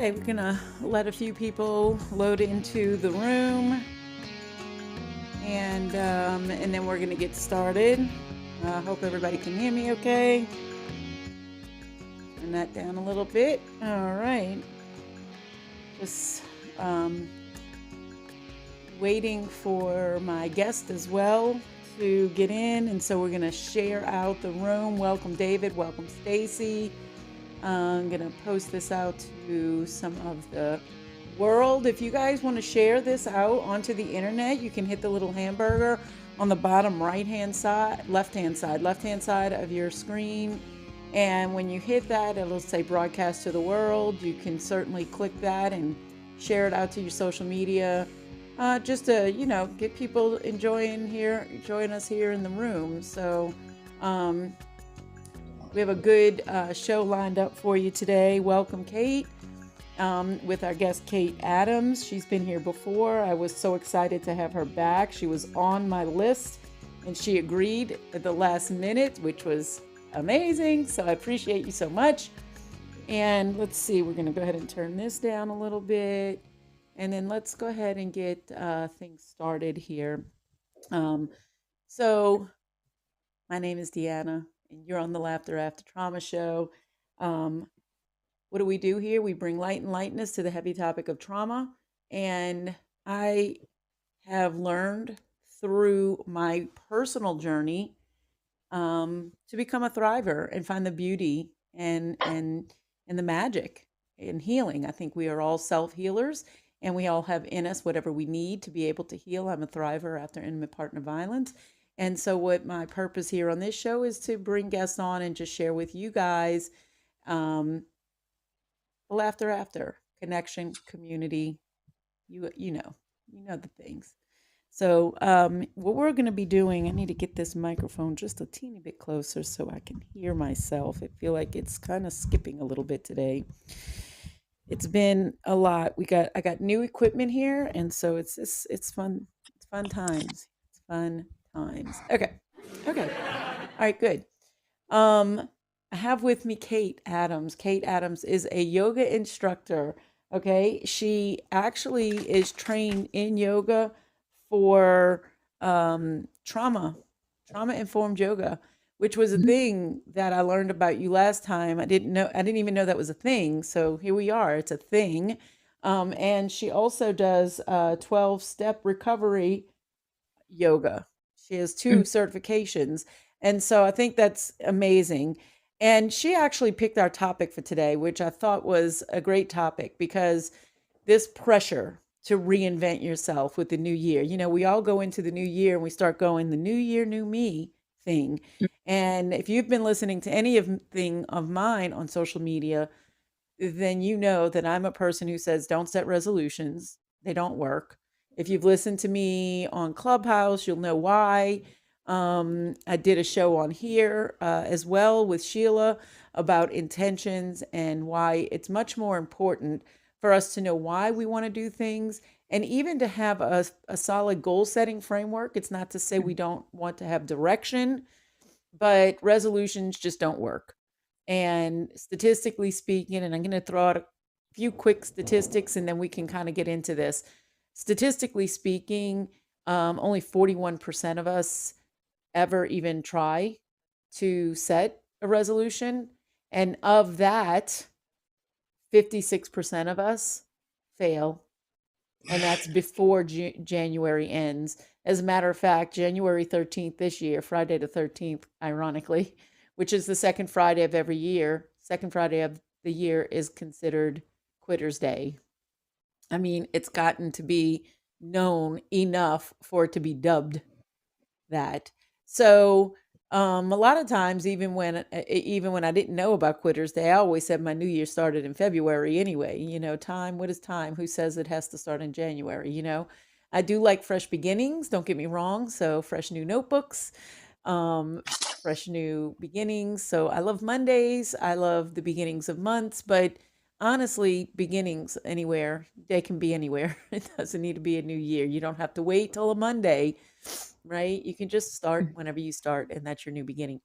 Okay, we're gonna let a few people load into the room, and then we're gonna get started. I hope everybody can hear me okay. Turn that down a little bit. All right. Just waiting for my guest as well to get in, and so we're gonna share out the room. Welcome David, welcome Stacy. I'm gonna post this out to some of the world. If you guys want to share this out onto the internet, you can hit the little hamburger on the bottom left hand side of your screen. And when you hit that, it'll say broadcast to the world. You can certainly click that and share it out to your social media, just to, get people enjoying us here in the room. So, we have a good show lined up for you today. Welcome, Kate, with our guest, Kate Adams. She's been here before. I was so excited to have her back. She was on my list, and she agreed at the last minute, which was amazing. So I appreciate you so much. And let's see, we're going to go ahead and turn this down a little bit. And then let's go ahead and get things started here. So my name is Deanna, and you're on the Laughter After Trauma show. What do we do here? We bring light and lightness to the heavy topic of trauma. And I have learned through my personal journey to become a thriver and find the beauty and the magic in healing. I think we are all self-healers, and we all have in us whatever we need to be able to heal. I'm a thriver after intimate partner violence. And so what my purpose here on this show is to bring guests on and just share with you guys laughter after connection, community, you know the things. So what we're going to be doing, I need to get this microphone just a teeny bit closer so I can hear myself. I feel like it's kind of skipping a little bit today. It's been a lot. I got new equipment here, and so it's fun. It's fun times. It's fun times. Okay. All right, good. I have with me Kate Adams. Kate Adams is a yoga instructor. Okay. She actually is trained in yoga for trauma informed yoga, which was a thing that I learned about you last time. I didn't even know that was a thing. So here we are. It's a thing. And she also does 12-step recovery yoga. She has 2 certifications. And so I think that's amazing. And she actually picked our topic for today, which I thought was a great topic, because this pressure to reinvent yourself with the new year. We all go into the new year and we start going, the new year, new me thing. And if you've been listening to anything of mine on social media, then you know that I'm a person who says, don't set resolutions. They don't work. If you've listened to me on Clubhouse, you'll know why. I did a show on here as well with Sheila about intentions and why it's much more important for us to know why we want to do things and even to have a solid goal setting framework. It's not to say we don't want to have direction, but resolutions just don't work. And statistically speaking, and I'm going to throw out a few quick statistics and then we can kind of get into this. Statistically speaking, only 41% of us ever even try to set a resolution. And of that, 56% of us fail. And that's before January ends. As a matter of fact, January 13th this year, Friday the 13th, ironically, which is the second Friday of every year, second Friday of the year is considered Quitter's Day. I mean, it's gotten to be known enough for it to be dubbed that. So, a lot of times, even when I didn't know about Quitter's Day, I always said my New Year started in February anyway. You know, time. What is time? Who says it has to start in January? You know, I do like fresh beginnings. Don't get me wrong. So fresh new notebooks, um, fresh new beginnings. So I love Mondays. I love the beginnings of months, but honestly, beginnings anywhere, they can be anywhere. It doesn't need to be a new year. You don't have to wait till a Monday, right? You can just start whenever you start, and that's your new beginning.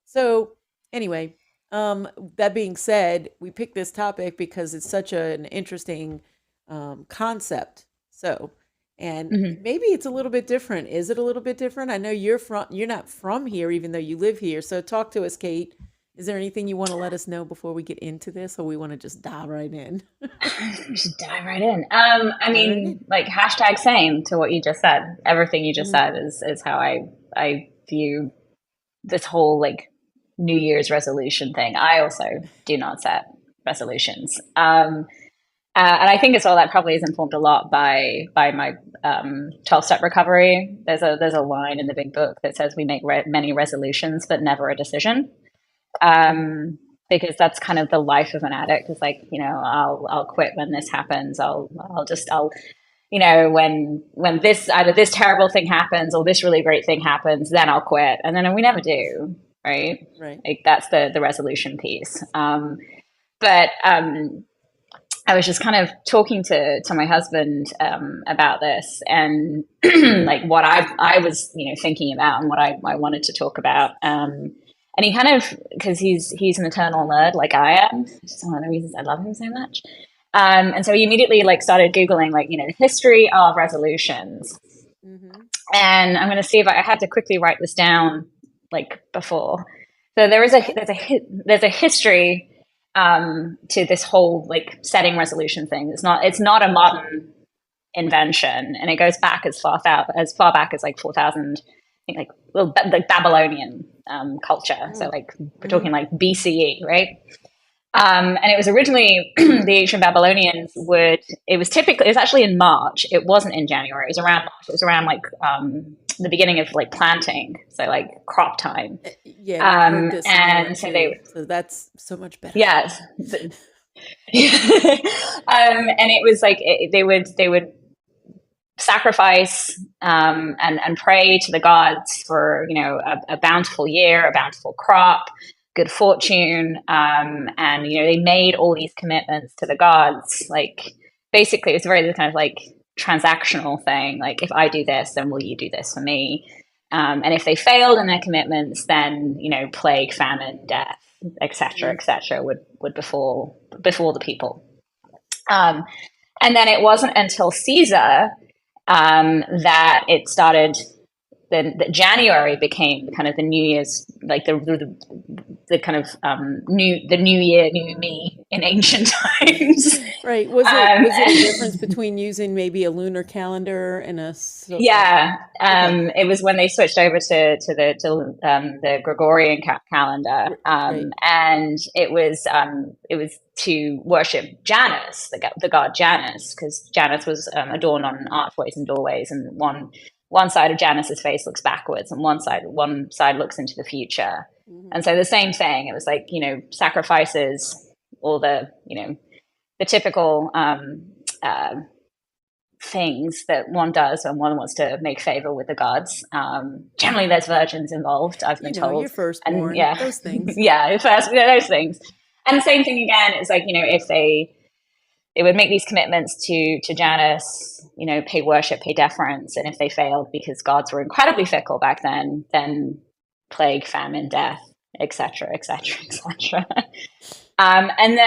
So, anyway, that being said, we picked this topic because it's such an interesting concept. So, and Mhm. maybe it's a little bit different. Is it a little bit different? I know you're not from here, even though you live here. So, talk to us, Kate. Is there anything you want to let us know before we get into this, or we want to just dive right in? We should dive right in. I Dive right in. mean, like hashtag same to what you just said. Everything you just Hmm. said is how I view this whole like New Year's resolution thing. I also do not set resolutions. And I think as well that probably is informed a lot by my 12-step recovery. There's a line in the big book that says we make many resolutions but never a decision. Mm-hmm. Because that's kind of the life of an addict. It's like, I'll quit when this happens. I'll when this either this terrible thing happens or this really great thing happens, then I'll quit. And then we never do, right? Right. Like that's the resolution piece. But I was just kind of talking to my husband about this and like what I was thinking about and what I wanted to talk about. And he kind of because he's an eternal nerd like I am. It's just one of the reasons I love him so much. And so he immediately like started googling like the history of resolutions. Mm-hmm. And I'm going to see if I had to quickly write this down like before. So there is a Okay. there's a history to this whole like setting resolution thing. It's not a modern invention, and it goes back as far back as like 4,000. I think like Babylonian culture. So Mm. like we're Mm-hmm. talking like BCE, right? And it was originally the ancient Babylonians it was actually in March. It wasn't in January. It was around March. It was around like the beginning of like planting, so like crop time. Yeah, and I've heard this a lot And so too. So that's so much better for yeah, me. and it was like they would sacrifice and pray to the gods for a bountiful year, a bountiful crop, good fortune, and they made all these commitments to the gods. Like basically, it's very kind of like transactional thing. Like if I do this, then will you do this for me? And if they failed in their commitments, then plague, famine, death, etc., Mm. etc., would befall the people. Um, and then it wasn't until Caesar that it started. Then that January became kind of the New Year's, like the kind of the New Year, New Me in ancient times. Right. Um, Was it a difference between using maybe a lunar calendar and yeah, okay. it was when they switched over to the Gregorian calendar, Right. and it was to worship Janus, the god Janus, because Janus was adorned on archways and doorways, and one side of Janus's face looks backwards, and one side looks into the future. Hmm. And so the same thing. It was like sacrifices, all the typical. things that one does when one wants to make favor with the gods. Generally, there's virgins involved, I've been Your told, and firstborn, yeah, those things. yeah, first, yeah, those things. And the same thing again is like, if they would make these commitments to Janus, pay worship, pay deference, and if they failed because gods were incredibly fickle back then plague, famine, death, etc., etc., etc. And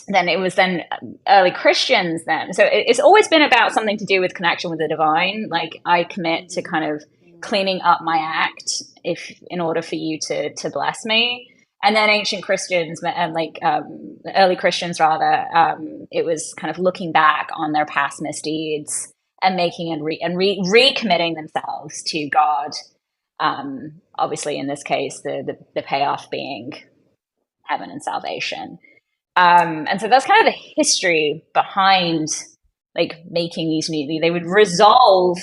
then it was then early Christians then. So it's always been about something to do with connection with the divine. Like I commit to Mhm. kind of Mhm. cleaning up my act if in order for you to bless me. And then ancient Christians and like early Christians rather, it was kind of looking back on their past misdeeds and making and recommitting themselves to God. Obviously, in this case, the payoff being heaven and salvation. And so that's kind of the history behind like making these new. They would resolve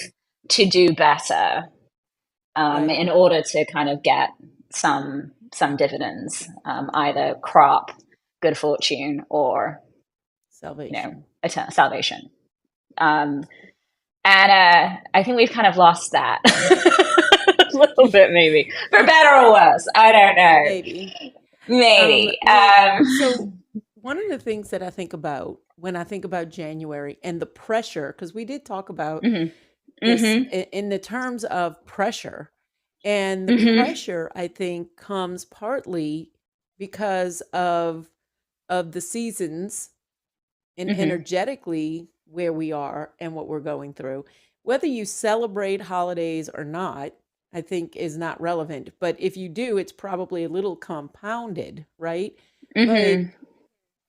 to do better Right. in order to kind of get some dividends, either crop, good fortune, or Salvation. eternal salvation. Um, and I think we've kind of lost that a little bit, maybe for better or worse. I don't know. Maybe. Maybe. Well, so one of the things that I think about when I think about January and the pressure, because we did talk about Mhm. this Mhm. in the terms of pressure. And the Mhm. pressure, I think, comes partly because of the seasons and Mhm. energetically where we are and what we're going through. Whether you celebrate holidays or not, I think is not relevant. But if you do, it's probably a little compounded, right? But Mhm.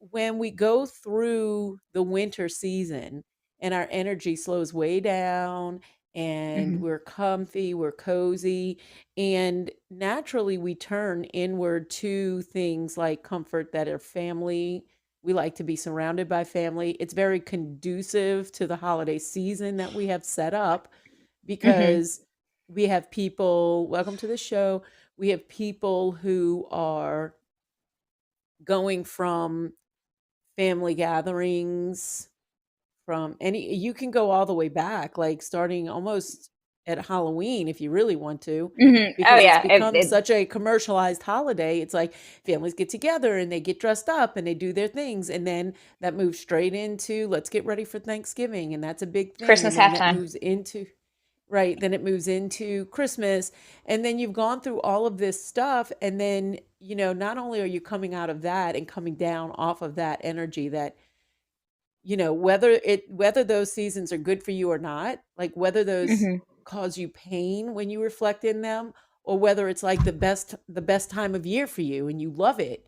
when we go through the winter season and our energy slows way down and Mhm. we're comfy, we're cozy, and naturally we turn inward to things like comfort that are family. We like to be surrounded by family. It's very conducive to the holiday season that we have set up Mhm. because we have people, welcome to the show. We have people who are going from family gatherings, from any, you can go all the way back, like starting almost at Halloween if you really want to, Mhm. Oh because it's yeah. become such a commercialized holiday. It's like families get together and they get dressed up and they do their things, and then that moves straight into let's get ready for Thanksgiving, and that's a big thing, Christmas and then that halftime. moves into right, then it moves into Christmas, and then you've gone through all of this stuff, and then not only are you coming out of that and coming down off of that energy that whether those seasons are good for you or not, like whether those Mhm. cause you pain when you reflect in them, or whether it's like the best time of year for you and you love it.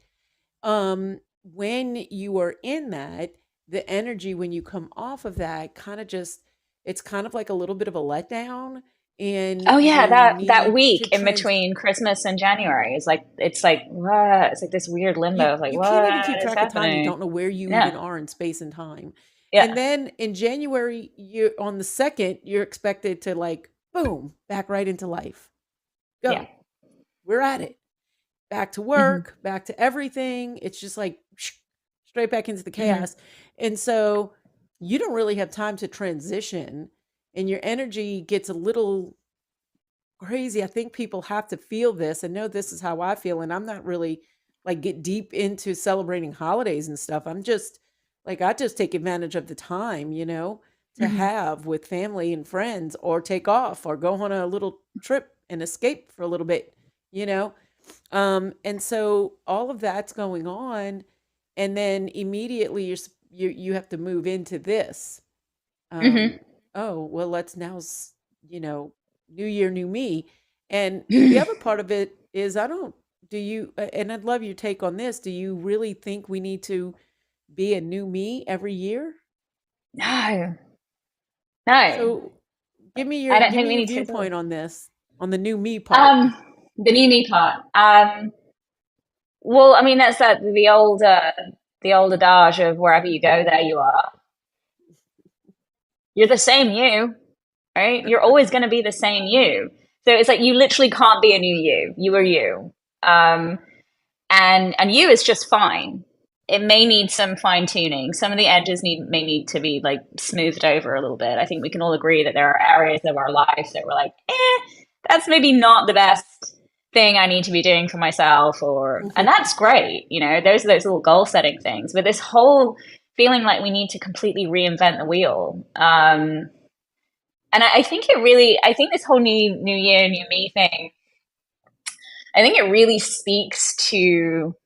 When you are in that, the energy when you come off of that kind of just, it's kind of like a little bit of a letdown, and Oh yeah, you that need week to in between Christmas and January is like it's like what? It's like this weird you limbo of like you can't even what keep is track of time. You happening? don't know where you Yeah. even are in space and time. And Yeah. then in January, you're on the second, you're expected to like boom, back right into life. Yeah. Go. We're at it. Back to Mhm. work, back to everything. It's just like straight back into the Mhm. chaos. And so you don't really have time to transition, and your energy gets a little crazy. I think people have to feel this and know this is how I feel. And I'm not really like get deep into celebrating holidays and stuff. I'm just like, I just take advantage of the time, to Mhm. have with family and friends, or take off or go on a little trip and escape for a little bit, you know? And so all of that's going on. And then immediately you have to move into this, Mhm. um, oh, well, let's now, new year, new me. And the other part of it is, I don't, do you, and I'd love your take on this. Do you really think we need to be a new me every year? No. No. So give me I your, don't give think me we your need to at all. viewpoint on this, on the new me part. Um, the new me part. Well, I mean that's the old adage of wherever you go, there you are. You're the same you, right? You're always going to be the same you. So it's like you literally can't be a new you. You are you. Um, and you is just fine. it may need some fine tuning. Some of the edges may need to be like smoothed over a little bit. I think we can all agree that there are areas of our life that we're like, that's maybe not the best thing I need to be doing for myself, or and that's great. You know, those are those little goal setting things. But this whole feeling like we need to completely reinvent the wheel. And I think it really, I think this whole new year, new me thing, I think it really speaks to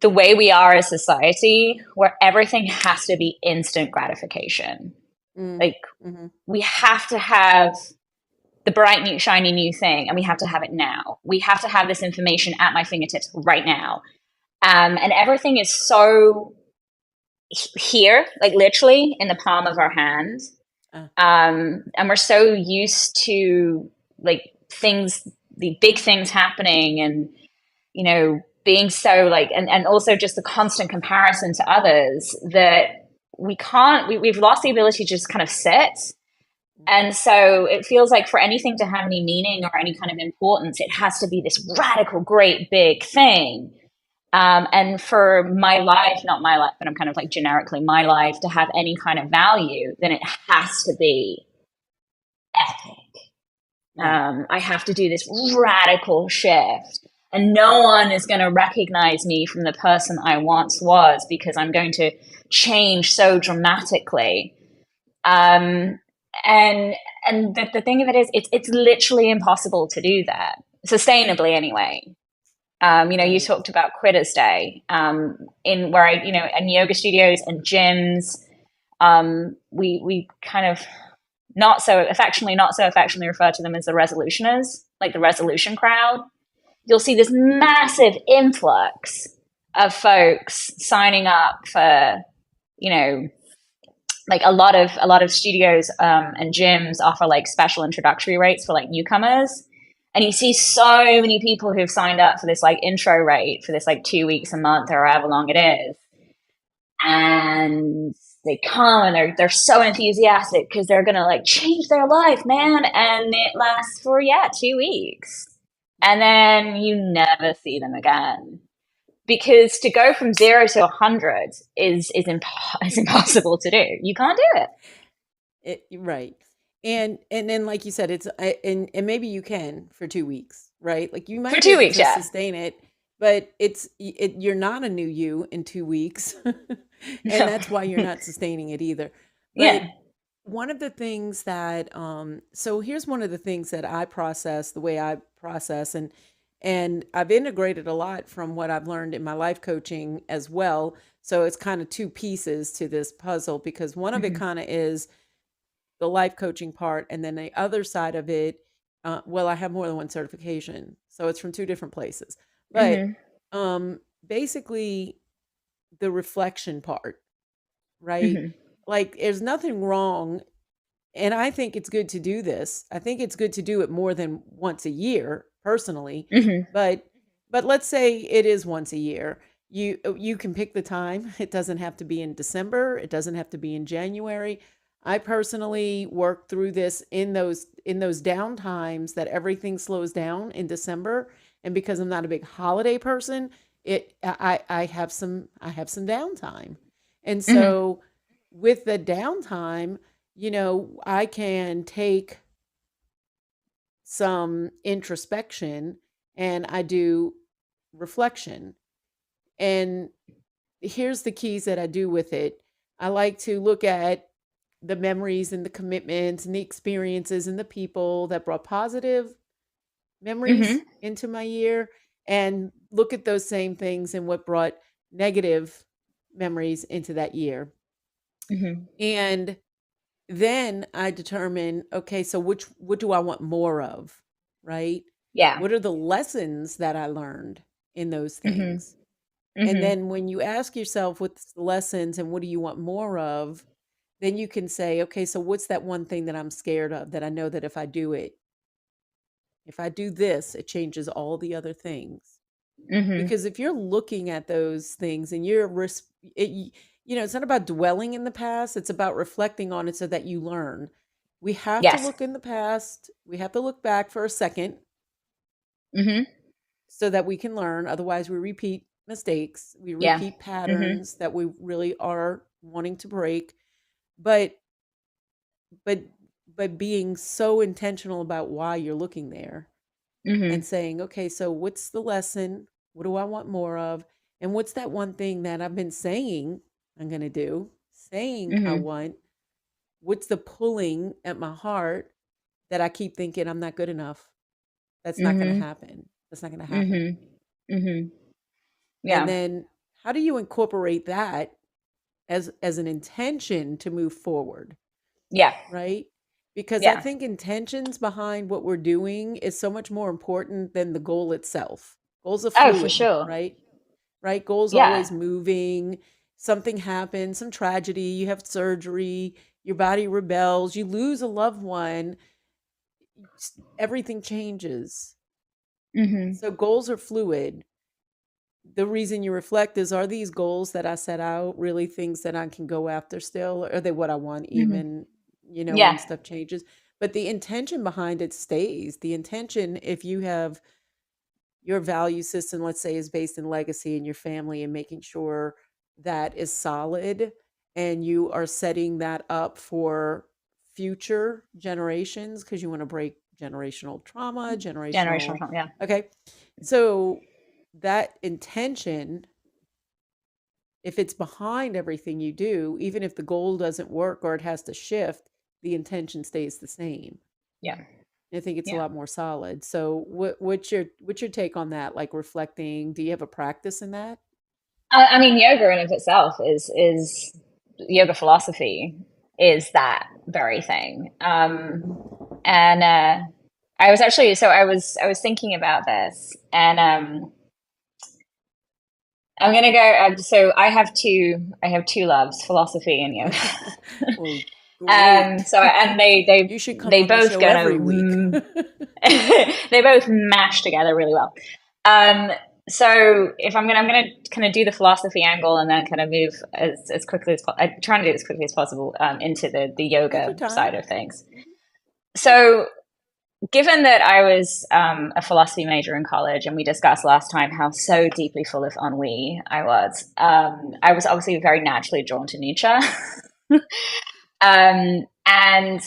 the way we are as society, where everything has to be instant gratification. Mm, Like mhm. we have to have the bright new shiny new thing, and we have to have it now. We have to have this information at my fingertips right now. And everything is so here, like literally in the palm of our hands. Uh, And we're so used to like things, the big things happening, and you know, being so like, and also just the constant comparison to others, that we've lost the ability to just kind of sit. And so it feels like for anything to have any meaning or any kind of importance, it has to be this radical, great, big thing. And for my life, not my life, but I'm kind of like generically my life to have any kind of value, then it has to be epic. right. I have to do this radical shift. And no one is going to recognize me from the person I once was, because I'm going to change so dramatically. Um, and the thing of it is, it's literally impossible to do that sustainably anyway. You know, you Right. talked about Quitters Day, in where I, you know, in yoga studios and gyms, we kind of not so affectionately refer to them as the resolutioners, like the resolution crowd. You'll see this massive influx of folks signing up for, you know, like a lot of studios and gyms offer like special introductory rates for like newcomers, and you see so many people who've signed up for this like intro rate for this like 2 weeks a month or however long it is, and they come and they're so enthusiastic because they're gonna like change their life, man, and it lasts for 2 weeks, and then you never see them again, because to go from 0 to 100 is impossible to do. You can't do it Right. And then like you said, and maybe you can for 2 weeks, right? Like you for might be two able weeks. to Yeah, sustain it, but you're not a new you in 2 weeks. And no, that's why you're not sustaining it either. But yeah, one of the things that so here's one of the things that I process, the way I process, and I've integrated a lot from what I've learned in my life coaching as well. So it's kind of two pieces to this puzzle, because one of it hmm kind of is the life coaching part, and then the other side of it, well, I have more than one certification, so it's from two different places. But hmm basically, the reflection part, right? hmm Like, there's nothing wrong, and I think it's good to do this. I think it's good to do it more than once a year, personally. hmm But let's say it is once a year. You can pick the time. It doesn't have to be in December. It doesn't have to be in January. I personally work through this in those down times that everything slows down in December. And because I'm not a big holiday person, I have some downtime. And hmm so with the downtime, I can take some introspection and I do reflection. And here's the keys that I do with it. I like to look at the memories and the commitments and the experiences and the people that brought positive memories hmm into my year, and look at those same things and what brought negative memories into that year. hmm And then I determine, okay, so what do I want more of, right? yeah, What are the lessons that I learned in those hmm things? And hmm then when you ask yourself what's the lessons and what do you want more of, then you can say, okay, so what's that one thing that I'm scared of that I know that if I do this, it changes all the other things. hmm Because if you're looking at those things and it's not about dwelling in the past, it's about reflecting on it so that you learn. We have to yes, look in the past, we have to look back for a second hmm so that we can learn. Otherwise, we repeat. mistakes, we Yeah. repeat Mhm. patterns that we really are wanting to break, but but but being so intentional about why you're looking there and Mhm. saying, okay, so what's the lesson? What do I want more of? And what's that one thing that I've been saying I'm going to do, saying I Mhm. want? What's the pulling at my heart that I keep thinking I'm not good enough? That's not going to Mhm. happen. That's not going to happen. Mhm. Mhm. And Yeah. then how do you incorporate that as an intention to move forward, Yeah. right? Because I Yeah. think intentions behind what we're doing is so much more important than the goal itself. Goals are Oh, for fluid, sure. right? Right? Goals Yeah. always moving. Something happens, some tragedy, you have surgery, your body rebels, you lose a loved one, everything changes. Mhm. So goals are fluid. The reason you reflect is, are these goals that I set out really things that I can go after still? Are they what I want Mhm. even, when Yeah. stuff changes? But the intention behind it stays. The intention, if you have your value system, let's say, is based in legacy and your family and making sure that is solid and you are setting that up for future generations because you want to break generational trauma, Generational generational. trauma. Yeah. Okay. So that intention, if it's behind everything you do, even if the goal doesn't work or it has to shift, the intention stays the same. Yeah. I think it's a Yeah. lot more solid. So what's your take on that? Like reflecting, do you have a practice in that? I mean, yoga in of itself is yoga philosophy is that very thing. And I was actually so I was thinking about this, and I'm gonna go. So I have two loves, philosophy and yoga. Well, great. So and they You they should come they on the both show gonna every week. they both mash together really well. Um, so if I'm gonna kind of do the philosophy angle and then kind of move as quickly as I'm trying to do it as quickly as possible into the Take yoga your time. side of things. Mhm. So given that I was a philosophy major in college, and we discussed last time how so deeply full of ennui I was obviously very naturally drawn to Nietzsche. And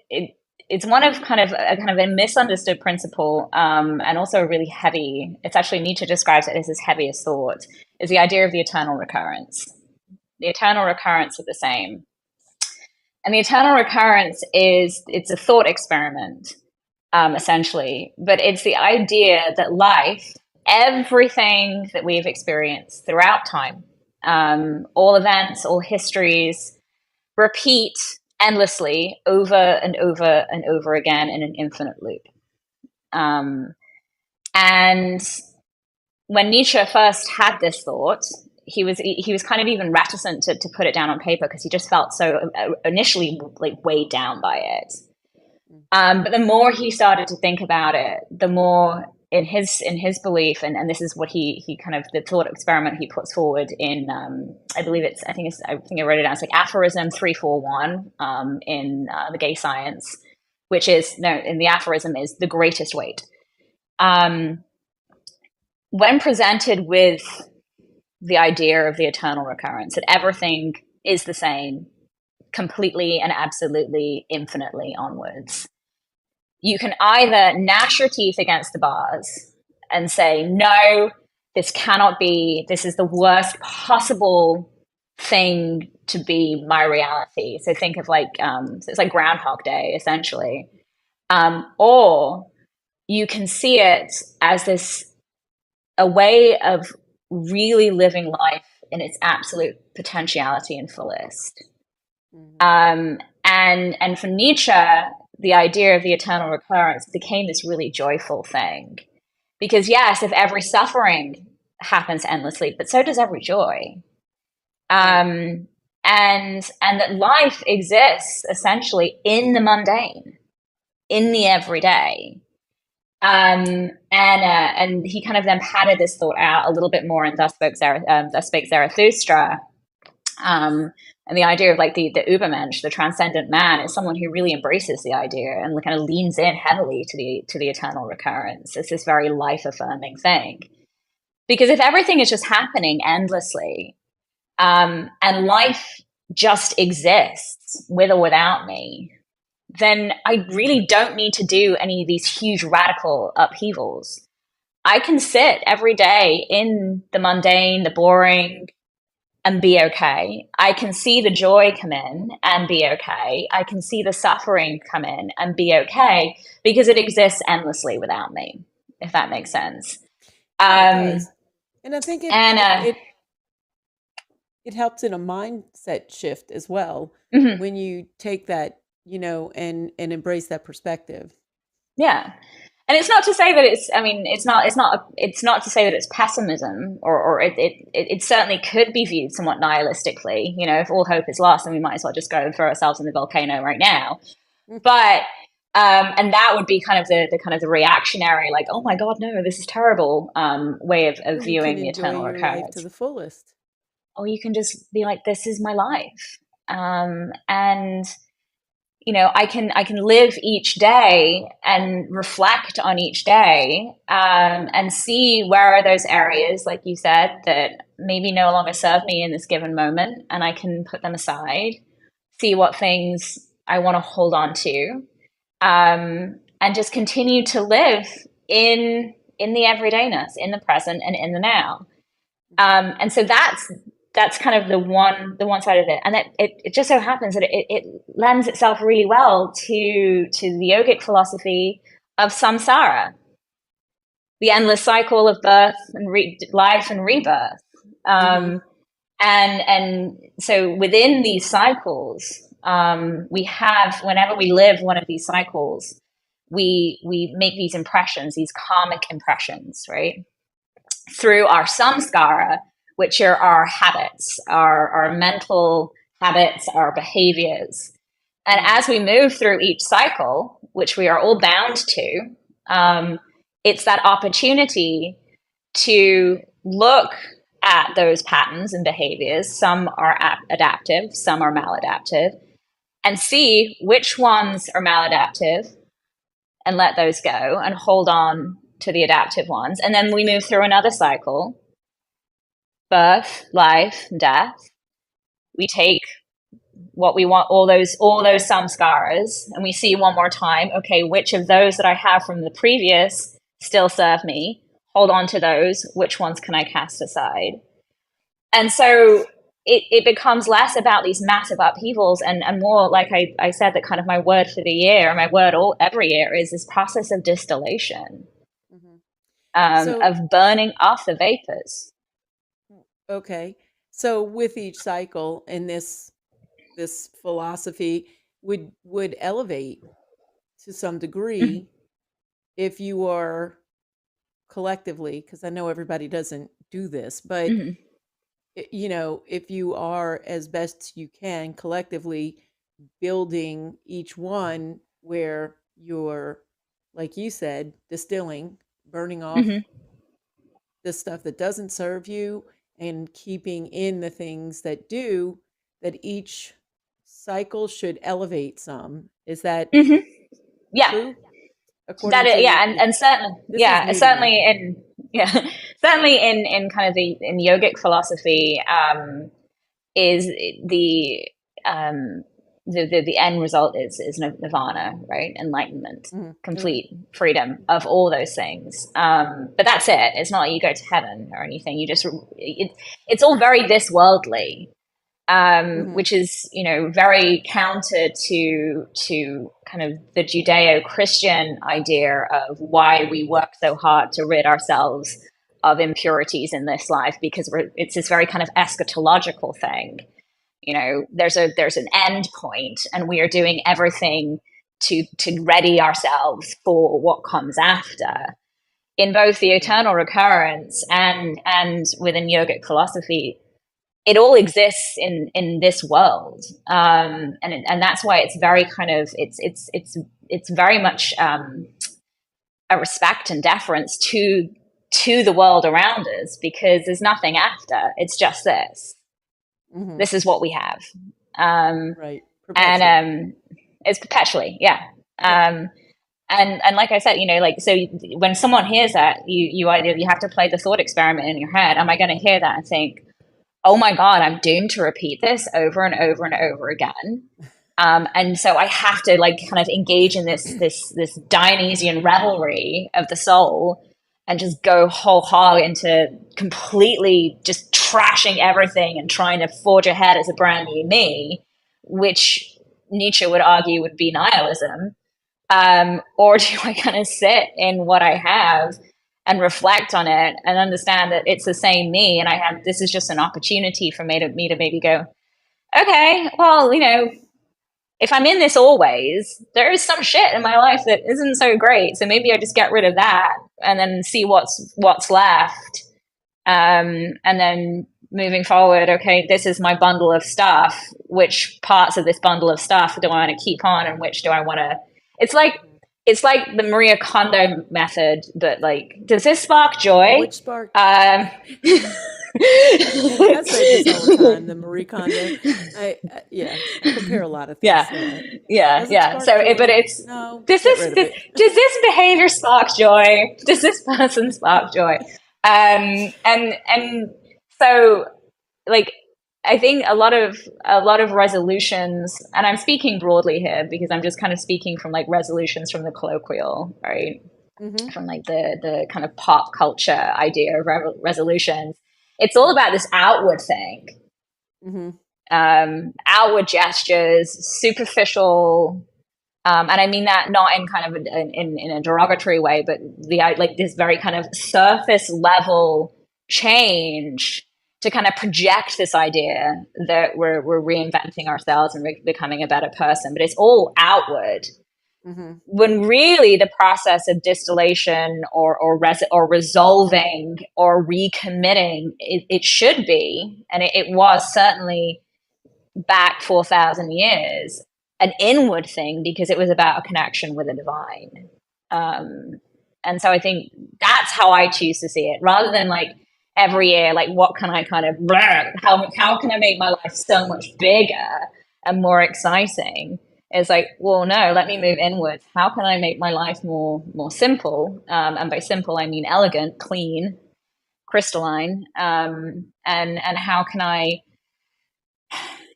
it, it's one of kind of a misunderstood principle, and also a really heavy. It's actually Nietzsche describes it as his heaviest thought is the idea of the eternal recurrence. The eternal recurrence of the same, and the eternal recurrence it's a thought experiment, essentially, but it's the idea that life, everything that we've experienced throughout time, all events, all histories, repeat endlessly over and over and over again in an infinite loop. Um, and when Nietzsche first had this thought, he was kind of even reticent to put it down on paper because he just felt so initially like weighed down by it. But the more he started to think about it, the more in his belief, and this is what he kind of the thought experiment he puts forward in I think I wrote it down. It's like aphorism 341 in the gay science, which is no in the aphorism is the greatest weight. Um, when presented with the idea of the eternal recurrence, that everything is the same, completely and absolutely, infinitely onwards, you can either gnash your teeth against the bars and say, no, this cannot be, this is the worst possible thing to be my reality. So think of so it's like Groundhog Day, essentially. Or you can see it as a way of really living life in its absolute potentiality and fullest. Mhm. And for Nietzsche, the idea of the eternal recurrence became this really joyful thing. Because yes, if every suffering happens endlessly, but so does every joy. Right. And that life exists essentially in the mundane, in the everyday. And he kind of then padded this thought out a little bit more in Thus Spake Zarathustra, and the idea of like the Ubermensch, the transcendent man, is someone who really embraces the idea and kind of leans in heavily to the eternal recurrence. It's this very life affirming thing Because if everything is just happening endlessly, and life just exists with or without me, then I really don't need to do any of these huge radical upheavals. I can sit every day in the mundane, the boring, and be okay. I can see the joy come in and be okay. I can see the suffering come in and be okay because it exists endlessly without me, if that makes sense. Yeah, it Um, does. And I think and it helps in a mindset shift as well mhm, when you take that, and embrace that perspective. yeah. And it's not to say that it's, I mean, it's not to say that it's pessimism, or it certainly could be viewed somewhat nihilistically. You know, if all hope is lost, then we might as well just go and throw ourselves in the volcano right now. Mm. But and that would be kind of the kind of the reactionary, like, oh my god, no, this is terrible, way of Or you can viewing the enjoy eternal your life to recurrence. the fullest. Or you can just be like, this is my life, and I can live each day and reflect on each day, and see where are those areas, like you said, that maybe no longer serve me in this given moment, and I can put them aside. See what things I want to hold on to, and just continue to live in the everydayness, in the present, and in the now. And so that's kind of the one side of it, and it just so happens that it lends itself really well to the yogic philosophy of samsara, the endless cycle of birth and life and rebirth. Mm-hmm. Um, and so within these cycles, we have, whenever we live one of these cycles, we make these impressions, these karmic impressions, right, through our samskara, which are our habits, our mental habits, our behaviors. And Mm-hmm. as we move through each cycle, which we are all bound to, um, it's that opportunity to look at those patterns and behaviors. Some are adaptive, some are maladaptive, and see which ones are maladaptive and let those go and hold on to the adaptive ones. And then we move through another cycle: birth, life, death. We take what we want, all those samskaras, and we see one more time, okay, which of those that I have from the previous still serve me? Hold on to those. Which ones can I cast aside? And so it becomes less about these massive upheavals, and more, like I said, that kind of my word for the year, my word every year, is this process of distillation, Mm-hmm. So, of burning off the vapors. okay. So with each cycle in this philosophy would elevate to some Mm-hmm. degree if you are collectively, because I know everybody doesn't do this, but Mm-hmm. if you are as best you can collectively building each one where you're, like you said, distilling, burning off Mm-hmm. the stuff that doesn't serve you and keeping in the things that do, that each cycle should elevate some. Is that Mm-hmm. Yeah, true? that According is, to yeah, and certainly, this is yeah, new to me. certainly in, yeah, certainly in kind of in yogic philosophy, is um, the end result is nirvana, right? Enlightenment, Mhm, mhm, complete freedom of all those things. But that's it. It's not like you go to heaven or anything. You just it's all very this worldly, mhm, which is, very counter to kind of the Judeo-Christian idea of why we work so hard to rid ourselves of impurities in this life, because it's this very kind of eschatological thing. There's an end point, and we are doing everything to ready ourselves for what comes after. In both the mhm, eternal recurrence and within yogic philosophy, it all exists in this world, and that's why it's very kind of it's very much, a respect and deference to the world around us, because there's nothing after. It's just this. mhm. This is what we have, um, Right. and Perpetually. it's perpetually, yeah. Yeah. Um, And like I said, like, so when someone hears that, you have to play the thought experiment in your head. Am I going to hear that and think, oh my God, I'm doomed to repeat this over and over and over again? And so I have to like kind of engage in this Dionysian revelry of the soul and just go whole hog into completely just trashing everything and trying to forge ahead as a brand new me, which Nietzsche would argue would be nihilism. Or do I kind of sit in what I have and reflect on it and understand that it's the same me, and I have, this is just an opportunity for me to maybe go, okay, well, if I'm in this always, there is some shit in my life that isn't so great. So maybe I just get rid of that and then see what's left. And then moving forward, okay, this is my bundle of stuff. Which parts of this bundle of stuff do I want to keep on, and which do I want to? It's like Mhm. it's like the Maria Kondo method, but like, does this spark joy? Which spark? Um, I say this all the time. The Marie Kondo. Yeah, I compare a lot of things yeah, to that. yeah, Does it yeah. So, spark but joy? it's, No, does get this rid of does, it. does this behavior spark joy? Does this person spark joy? And so, like, I think a lot of resolutions, and I'm speaking broadly here because I'm just kind of speaking from like resolutions from the colloquial, right? Hmm. From like the kind of pop culture idea of resolutions. It's all about this outward thing, Hmm. outward gestures, superficial, and I mean that not in kind of in a derogatory way, but the like this very kind of surface level change to kind of project this idea that we're reinventing ourselves and becoming a better person, but it's all outward. Hmm. When really the process of distillation or resolving or recommitting, it should be, and it was certainly back 4,000 years, an inward thing, because it was about a connection with the divine. Um, and so I think that's how I choose to see it, rather than like every year, like, what can I kind of, how can I make my life so much bigger and more exciting? It's like, well, no, let me move inwards. How can I make my life more simple? And by simple, I mean elegant, clean, crystalline. And how can I,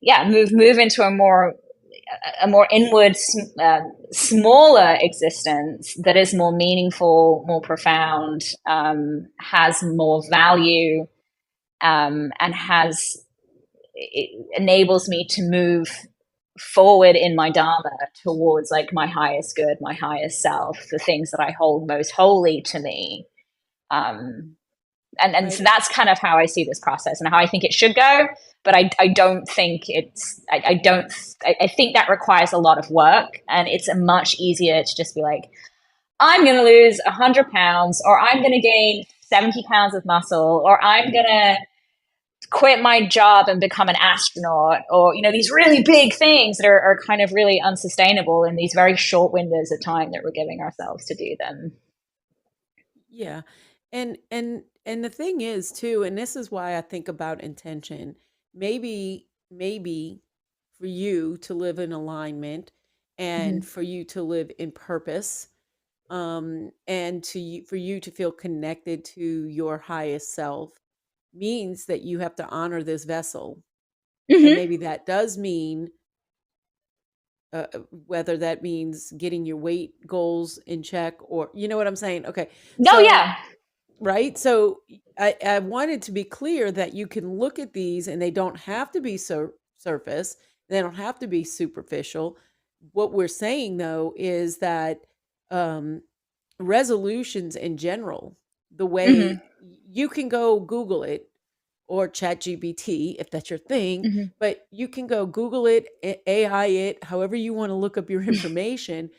yeah, move into a more inward, smaller existence that is more meaningful, more profound, has more value, and it enables me to move forward in my dharma towards like my highest good, my highest self, the things that I hold most holy to me. Um, and so Right. that's kind of how I see this process and how I think it should go. But I don't think I don't, I think that requires a lot of work, and it's a much easier to just be like, I'm going to lose 100 pounds, or I'm going to gain 70 pounds of muscle, or I'm going to quit my job and become an astronaut, or, these really big things that are kind of really unsustainable in these very short windows of time that we're giving ourselves to do them. Yeah. And the thing is too, and this is why I think about intention. Maybe for you to live in alignment and Mm-hmm. for you to live in purpose, and for you to feel connected to your highest self means that you have to honor this vessel. And Mm-hmm. maybe that does mean, whether that means getting your weight goals in check, or you know what I'm saying. Okay. Oh, So yeah. right? So I wanted to be clear that you can look at these and they don't have to be surface, they don't have to be superficial. What we're saying though is that, um, resolutions in general, the way Mm-hmm. you can go Google it or chat GBT if that's your thing, Mm-hmm. but you can go Google it, AI it, however you want to look up your information,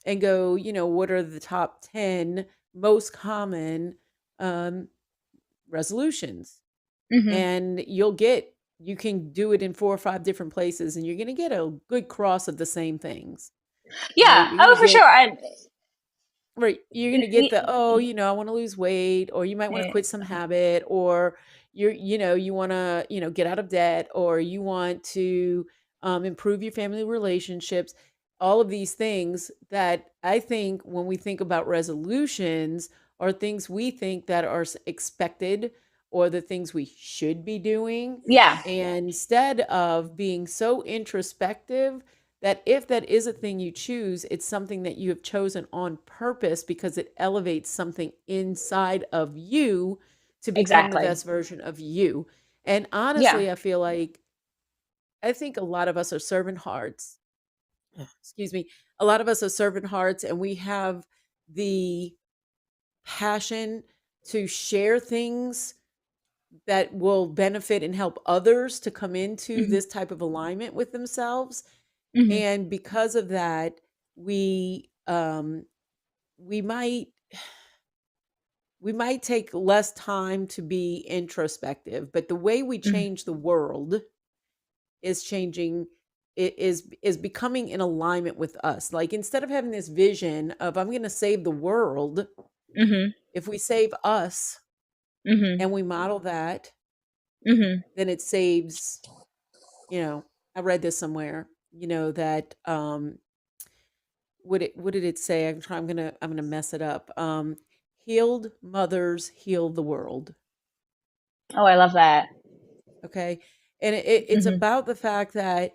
and go, what are the top 10 most common, um, resolutions? Mm-hmm. And you can do it in 4 or 5 different places, and you're going to get a good cross of the same things, right? Yeah. You're going to Oh, for sure. get, right, you're going to get the, oh, I want to lose weight, or you might want to quit some habit, or you want to, get out of debt, or you want to, improve your family relationships. all of these things that I think when we think about resolutions are things we think that are expected or the things we should be doing. Yeah, And instead of being so introspective that if that is a thing you choose, it's something that you have chosen on purpose because it elevates something inside of you to become the exactly. best version of you. And Yeah. honestly, I feel like I think a lot of us are servant hearts. Excuse me. A lot of us are servant hearts and we have the passion to share things that will benefit and help others to come into Hmm. this type of alignment with themselves. Hmm. And because of that, we might we might take less time to be introspective, but the way we Hmm. change the world is changing, is becoming in alignment with us. Like instead of having this vision of I'm going to save the world, Hmm. if we save us Hmm. and we model that, Hmm. then it saves, I read this somewhere, that what did it say? I'm gonna mess it up. Healed mothers heal the world. Oh, I love that. Okay. And it's Hmm. about the fact that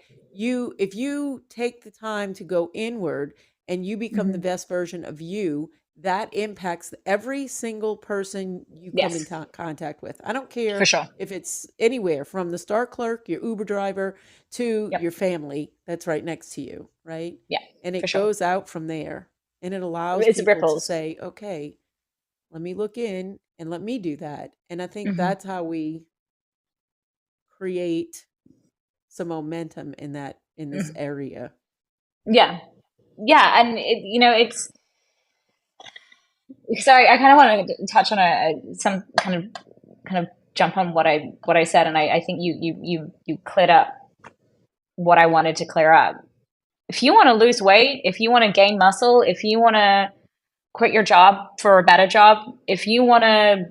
if you take the time to go inward and you become the Hmm. best version of you, that impacts every single person you come in Yes, contact with. I don't for care sure. if it's anywhere from the Star clerk, your Uber driver, to Yep. your family that's right next to you, right? Yeah, And for it sure. goes out from there. And it allows It's people to ripples. say, okay, let me look in and let me do that. And I think Hmm. that's how we create some momentum in this Hmm. area. Yeah, yeah, and it's so I kind of want to touch on some kind of jump on what I said, and I think you cleared up what I wanted to clear up. If you want to lose weight, if you want to gain muscle, if you want to quit your job for a better job, if you want to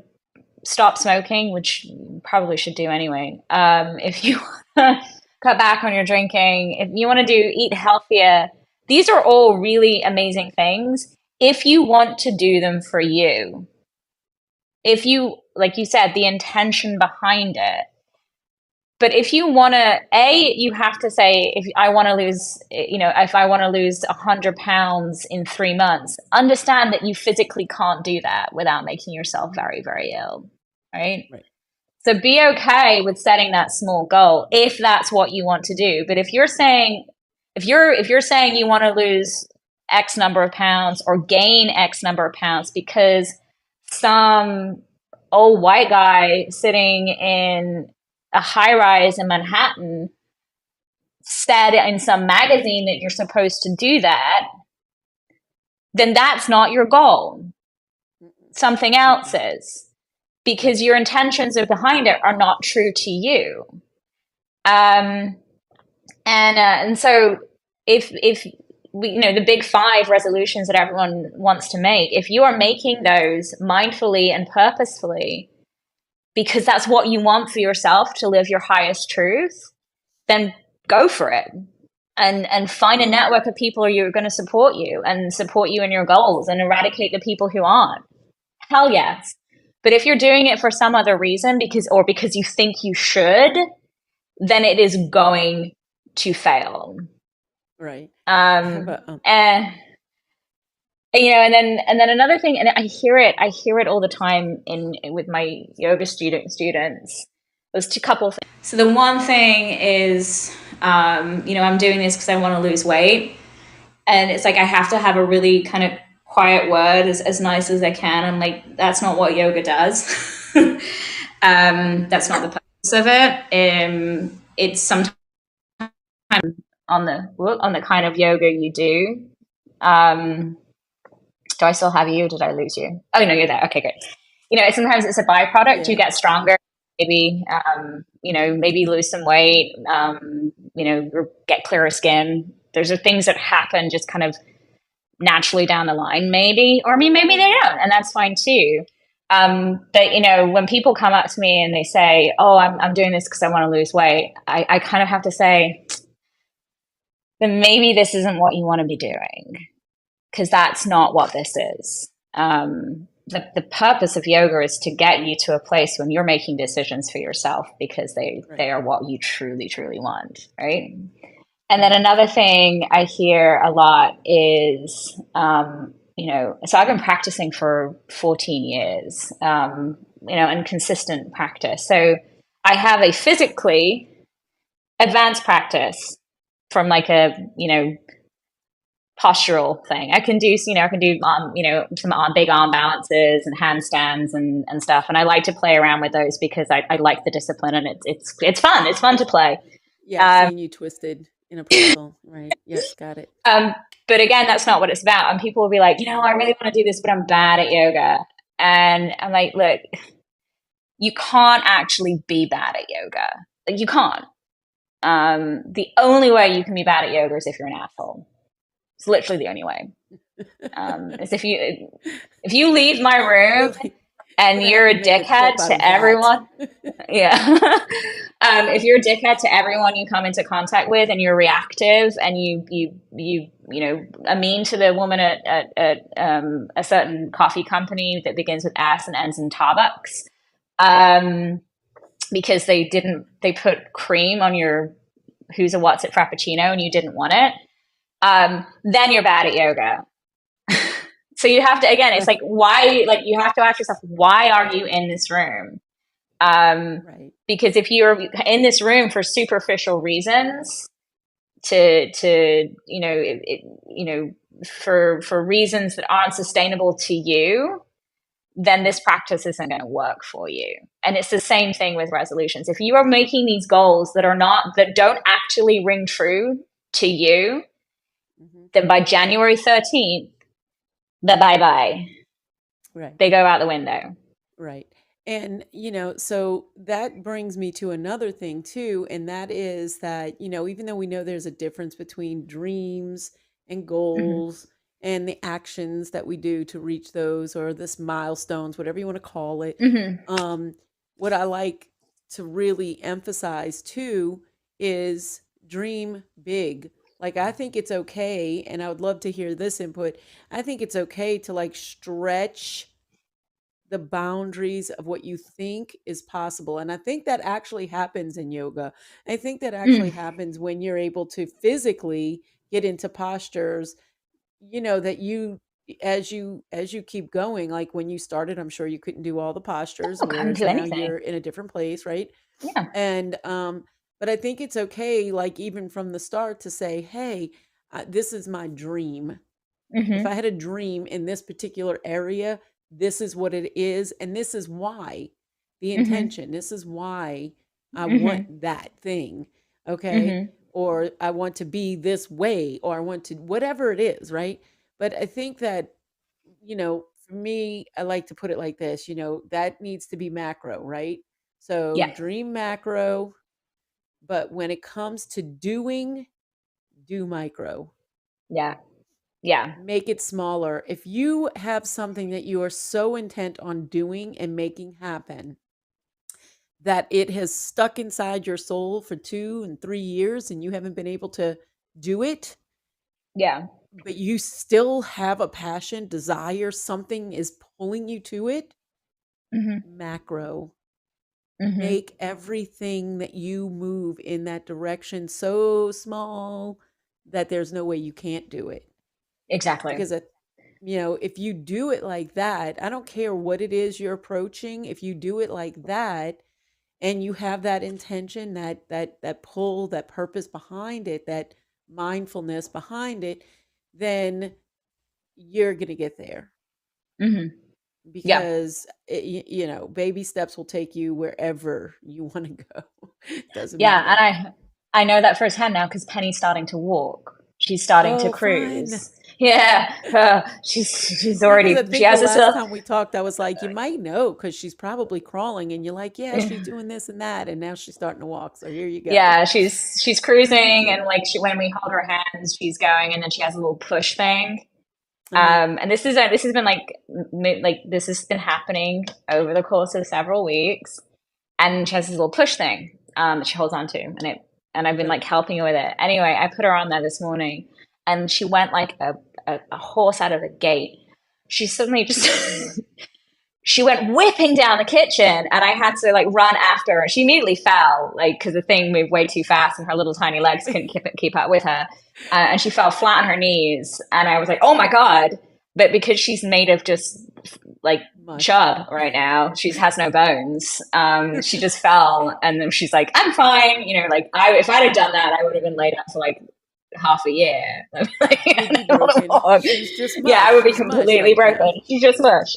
stop smoking, which you probably should do anyway, if you want to cut back on your drinking, if you want to eat healthier, these are all really amazing things if you want to do them for you. If you, like you said, the intention behind it. But if you want to, you have to say, if I want to lose, if I want to lose 100 pounds in 3 months, understand that you physically can't do that without making yourself very, very ill. Right. Right. So be okay with setting that small goal if that's what you want to do. But if you're saying you want to lose X number of pounds or gain X number of pounds because some old white guy sitting in a high rise in Manhattan said in some magazine that you're supposed to do that, then that's not your goal. Mm-mm. Something else Mm-mm. is, Right. because your intentions behind it are not true to you. Um, and so if we, the big five resolutions that everyone wants to make, if you are making those mindfully and purposefully because that's what you want for yourself to live your highest truth, then go for it. And find a network of people who are going to support you in your goals and eradicate the people who aren't. Hell yes. But if you're doing it for some other reason because you think you should, then it is going to fail. Right. I have Um, a and and then another thing, and I hear it all the time in with my yoga students. There's two couple things. So the one thing is, I'm doing this because I want to lose weight, and it's like I have to have a really kind of quiet word as nice as I can. And like that's not what yoga does. That's not the purpose of it. It's sometimes on the kind of yoga you do. Um, do I still have you? Did I lose you? Oh no, you're there. Okay, great. Sometimes it's a byproduct. You yeah. get stronger, maybe, maybe lose some weight, or get clearer skin. There's things that happen just kind of naturally down the line, maybe, or maybe they don't, and that's fine too. But when people come up to me and they say, "Oh, I'm doing this because I want to lose weight," I kind of have to say, then maybe this isn't what you want to be doing, because that's not what this is. The purpose of yoga is to get you to a place when you're making decisions for yourself because they Right. are what you truly, truly want, right? And then Right. another thing I hear a lot is, so I've been practicing for 14 years, and consistent practice. So I have a physically advanced practice from like a, postural thing. I can do, some big arm balances and handstands and stuff. And I like to play around with those because I like the discipline, and it's fun. It's fun to play. Yeah, I've Um, seen you twisted in a pretzel. Right. Yes, got it. Um, but again, that's not what it's about. And people will be like, I really want to do this, but I'm bad at yoga. And I'm like, look, you can't actually be bad at yoga. Like, you can't. The only way you can be bad at yoga is if you're an asshole. It's literally the only way. Is if you leave my room Really, and gonna have you're to a make a dickhead clip out to of that. everyone. Yeah. If you're a dickhead to everyone you come into contact with, and you're reactive, and you are mean to the woman at a certain coffee company that begins with S and ends in Starbucks, because they put cream on your who's a what's it frappuccino and you didn't want it, then you're bad at yoga. So you have to, again, it's Right. like, why, like, you have to ask yourself, why are you in this room? Right. Because if you're in this room for superficial reasons, to for reasons that aren't sustainable to you, then this practice isn't going to work for you. And it's the same thing with resolutions. If you are making these goals that don't actually ring true to you, Hmm. then by January 13th, the bye bye, Right. they go out the window. Right. And, so that brings me to another thing too. And that is that, even though we know there's a difference between dreams and Mm-hmm. goals and the actions that we do to reach those, or this milestones, whatever you want to call it, Mm-hmm. um, what I like to really emphasize too is dream big. Like, I think it's okay, and I would love to hear this input. I think it's okay to like stretch the boundaries of what you think is possible. And I think that actually happens in yoga. I think that actually Mm. happens when you're able to physically get into postures, that as you keep going, like when you started, I'm sure you couldn't do all the postures, Oh, come whereas to now anything. you're in a different place, right? Yeah. And but I think it's okay, like even from the start, to say, hey, this is my dream. If I Mm-hmm. had a dream in this particular area, this is what it is. And this is why, the Mm-hmm. intention, this is why I want Mm-hmm. that thing. Okay. Mm-hmm. Or I want to be this way, or I want to, whatever it is. Right. But I think that, for me, I like to put it like this, that needs to be macro. Right. So Yeah. dream macro. But when it comes to doing, do micro. Yeah. Yeah. Make it smaller. If you have something that you are so intent on doing and making happen that it has stuck inside your soul for 2 and 3 years and you haven't been able to do it, Yeah. but you still have a passion, desire, something is pulling you to it, Mm-hmm. macro. Mm-hmm. Make everything that you move in that direction so small that there's no way you can't do it. Exactly. Because if you do it like that, I don't care what it is you're approaching. If you do it like that and you have that intention, that pull, that purpose behind it, that mindfulness behind it, then you're going to get there. Mm-hmm. Yeah. Because baby steps will take you wherever you want to go. Doesn't Yeah. matter. And I know that firsthand now because Penny's starting to walk. She's starting to Oh, fun. cruise. Yeah. She's Yeah, because I already, she think the has this last little, time we talked, I was like, you might know because she's probably crawling, and you're like, yeah, she's doing this and that, and now she's starting to walk. So here you go. yeah, she's cruising, and like when we hold her hands, she's going, and then she has a little push thing. Uh-huh. And this has been like this has been happening over the course of several weeks, and she has this little push thing that she holds on to, and and I've been Right. like helping her with it. Anyway, I put her on there this morning, and she went like a horse out of the gate. She suddenly just she went whipping down the kitchen, and I had to like run after her. She immediately fell, like because the thing moved way too fast, and her little tiny legs couldn't keep up with her, and she fell flat on her knees. And I was like, "Oh my god!" But because she's made of just like Mush. chub right now, she has no bones. She just fell, and then she's like, "I'm fine." Like I, if I'd have done that, I would have been laid up for like half a year. You'd be broken. She's just Yeah, I mush. would be She's mush completely right now. broken. She's just mush.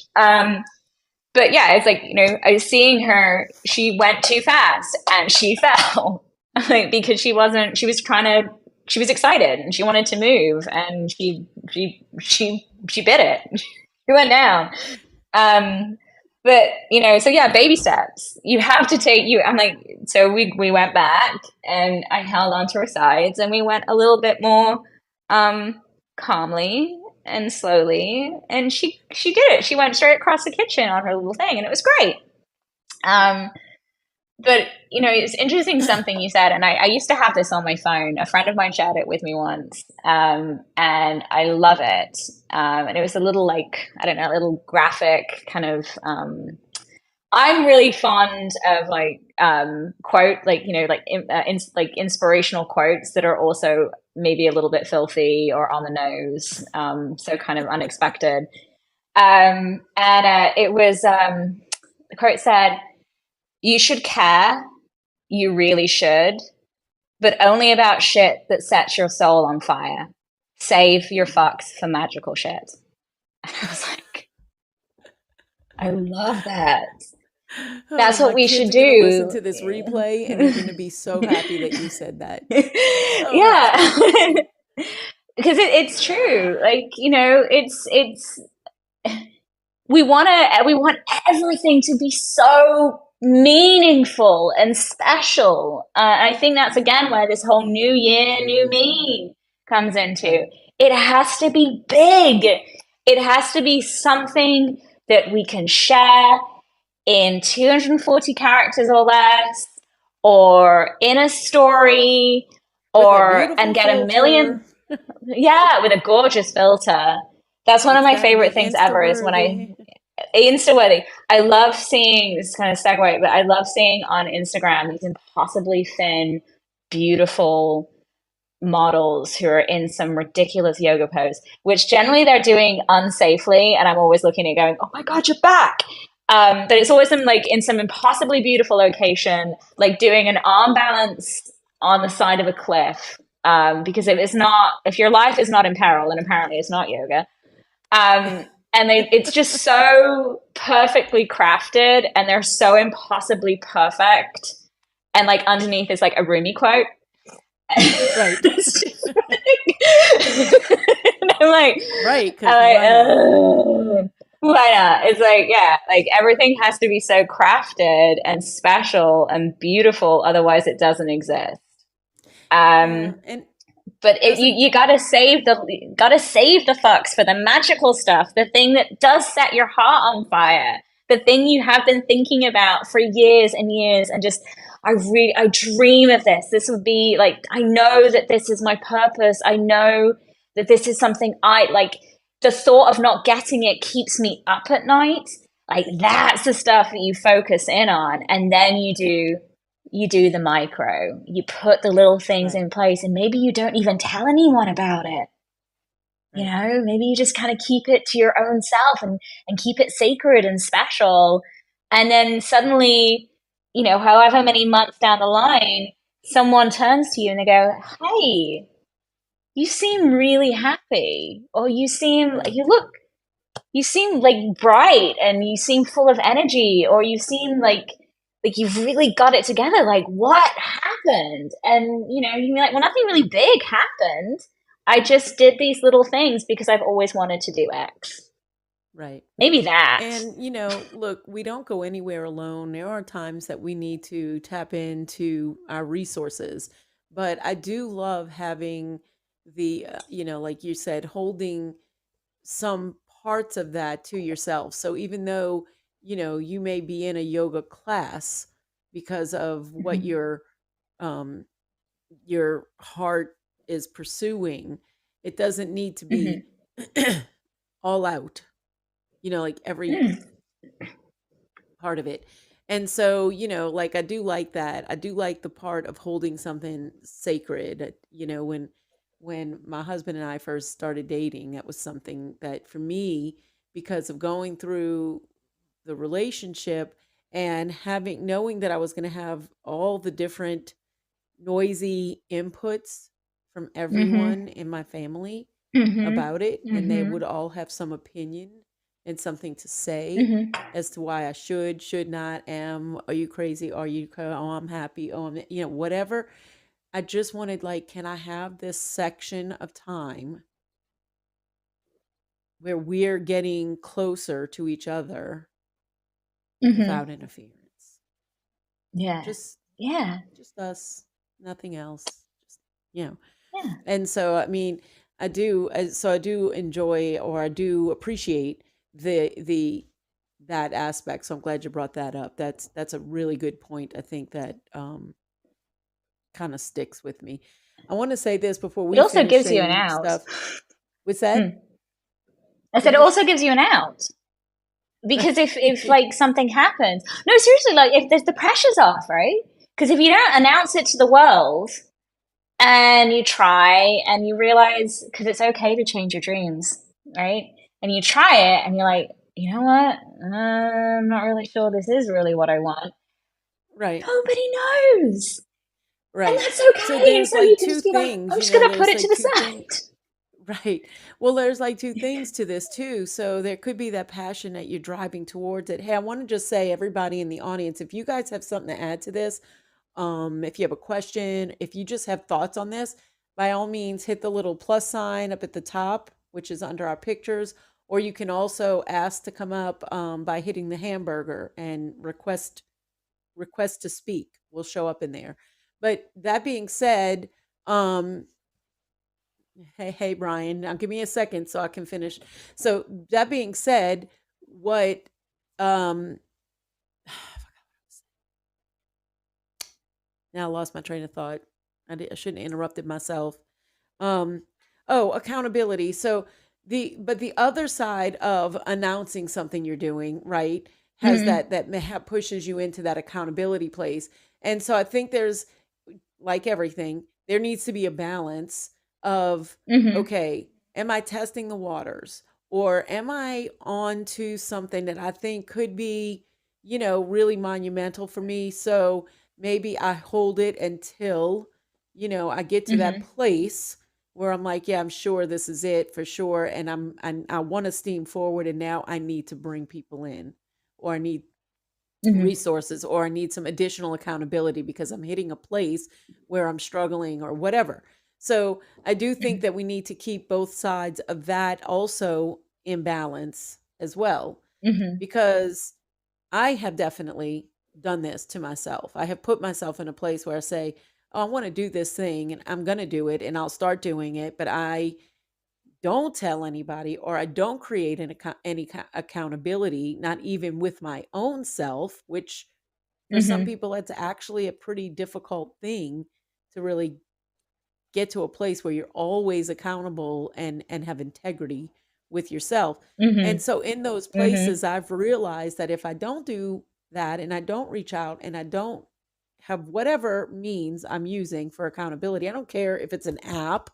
But yeah, it's like, I was seeing her, she went too fast and she fell like, because she was trying to, she was excited and she wanted to move, and she bit it. She went down. Um, but so yeah, baby steps. You have to take you. I'm like, so we went back, and I held onto her sides, and we went a little bit more calmly and slowly, and she did it. She went straight across the kitchen on her little thing, and it was great. Um, but it's interesting something you said, and I used to have this on my phone. A friend of mine shared it with me once, and I love it. And it was a little like, I don't know, a little graphic kind of. I'm really fond of like quote, like like inspirational quotes that are also maybe a little bit filthy or on the nose, so kind of unexpected. And it was the quote said, "You should care, you really should, but only about shit that sets your soul on fire. Save your fucks for magical shit." And I was like, I love that. Oh, That's what my we should kids are going to listen do. to this replay and they're going to be so happy that you said that. So happy. Yeah. Because it's true. Like, it's we want everything to be so meaningful and special. I think that's again where this whole new year, new me comes into. Right. It has to be big. It has to be something that we can share in 240 characters or less, or in a story, With a or and beautiful get a filter. million, yeah, with a gorgeous filter. That's one of It's my got to be favorite things Insta ever is when I worthy. Insta-worthy. I love seeing, this is kind of segue, but I love seeing on Instagram these impossibly thin, beautiful models who are in some ridiculous yoga pose, which generally they're doing unsafely. And I'm always looking at going, oh my God, you're back. But it's always in some impossibly beautiful location, like doing an arm balance on the side of a cliff. Because if your life is not in peril, and apparently it's not yoga, and it's just so perfectly crafted, and they're so impossibly perfect. And like underneath is like a Rumi quote. Right. It's just and Right. Because I'm like, why not? why not? It's like, yeah, like everything has to be so crafted and special and beautiful, otherwise it doesn't exist. Yeah. Um, And but doesn't, you gotta save the fucks for the magical stuff, the thing that does set your heart on fire, the thing you have been thinking about for years and years, and just I dream of this. This would be like, I know that this is my purpose. I know that this is something I like. The thought of not getting it keeps me up at night. Like that's the stuff that you focus in on, and then you do the micro. You put the little things right. in place, and maybe you don't even tell anyone about it. Right. Maybe you just kind of keep it to your own self, and keep it sacred and special. And then suddenly, however many months down the line, someone turns to you and they go, "Hey, you seem really happy," or Right. you seem like bright, and you seem full of energy, or you seem like you've really got it together. Like, what happened? And you can be like, well, nothing really big happened. I just did these little things because I've always wanted to do X. Right. Maybe that. And, look, we don't go anywhere alone. There are times that we need to tap into our resources. But I do love having like you said, holding some parts of that to yourself. So even though, you may be in a yoga class because of what Mhm. you're um your heart is pursuing. It doesn't need to be Mhm. all out, like every Mm. part of it. And so, like I do like that. I do like the part of holding something sacred. When my husband and I first started dating, that was something that for me, because of going through the relationship and having knowing that I was going to have all the different noisy inputs from everyone Mhm. in my family Mhm. about it, and they would Mhm. all have some opinion and something to say Mhm. as to why I should not, are you crazy? Oh, I'm happy. Oh, whatever. I just wanted, like, can I have this section of time where we're getting closer to each other Mhm. without interference? Yeah. Just Yeah. just us, nothing else. Just, you know. Yeah. And so, I mean, I do enjoy, or I do appreciate the that aspect. So I'm glad you brought that up. That's a really good point. I think that kind of sticks with me. I want to say this before It we also finish gives you an saying out. stuff. What's that? Mm. I What said did it you also gives you an out. Because if say? like something happens, no, seriously, like if there's the pressure's off, right? Because if you don't announce it to the world and you try and you realize, because it's okay to change your dreams, right? And you try it and you're like, you know what? I'm not really sure this is really what I want. Right, Nobody knows. And right. that's So okay. And there's so you like can two just be like, things, I'm just going to put there's it to like the two things. side. Right. Well, there's like two things to this too. So there could be that passion that you're driving towards it. Hey, I want to just say, everybody in the audience, if you guys have something to add to this, if you have a question, if you just have thoughts on this, by all means, hit the little plus sign up at the top, which is under our pictures, or you can also ask to come up by hitting the hamburger and request to speak. Will show up in there. But that being said, um, hey, Brian, now give me a second so I can finish. So that being said, what um now I lost my train of thought. I shouldn't have interrupted myself. Um, oh, accountability. So the other side of announcing something you're doing, right, has Mm-hmm. pushes you into that accountability place. And so I think there's, like everything, there needs to be a balance of, Mm-hmm. okay, am I testing the waters, or am I on to something that I think could be, really monumental for me? So maybe I hold it until, I get to that Mm-hmm. place where I'm like, yeah, I'm sure this is it for sure. And I want to steam forward, and now I need to bring people in, or I need Mm-hmm. resources, or I need some additional accountability because I'm hitting a place where I'm struggling or whatever. So I do think that we need to keep both sides of that also in balance as well, Mm-hmm. because I have definitely done this to myself. I have put myself in a place where I say, oh, I want to do this thing and I'm going to do it and I'll start doing it, but I don't tell anybody, or I don't create accountability, not even with my own self, which for some Mm-hmm. people, it's actually a pretty difficult thing to really get to a place where you're always accountable and have integrity with yourself. And Mm-hmm. so in those Mm-hmm. places, I've realized that if I don't do that, and I don't reach out, and I don't have whatever means I'm using for accountability, I don't care if it's an app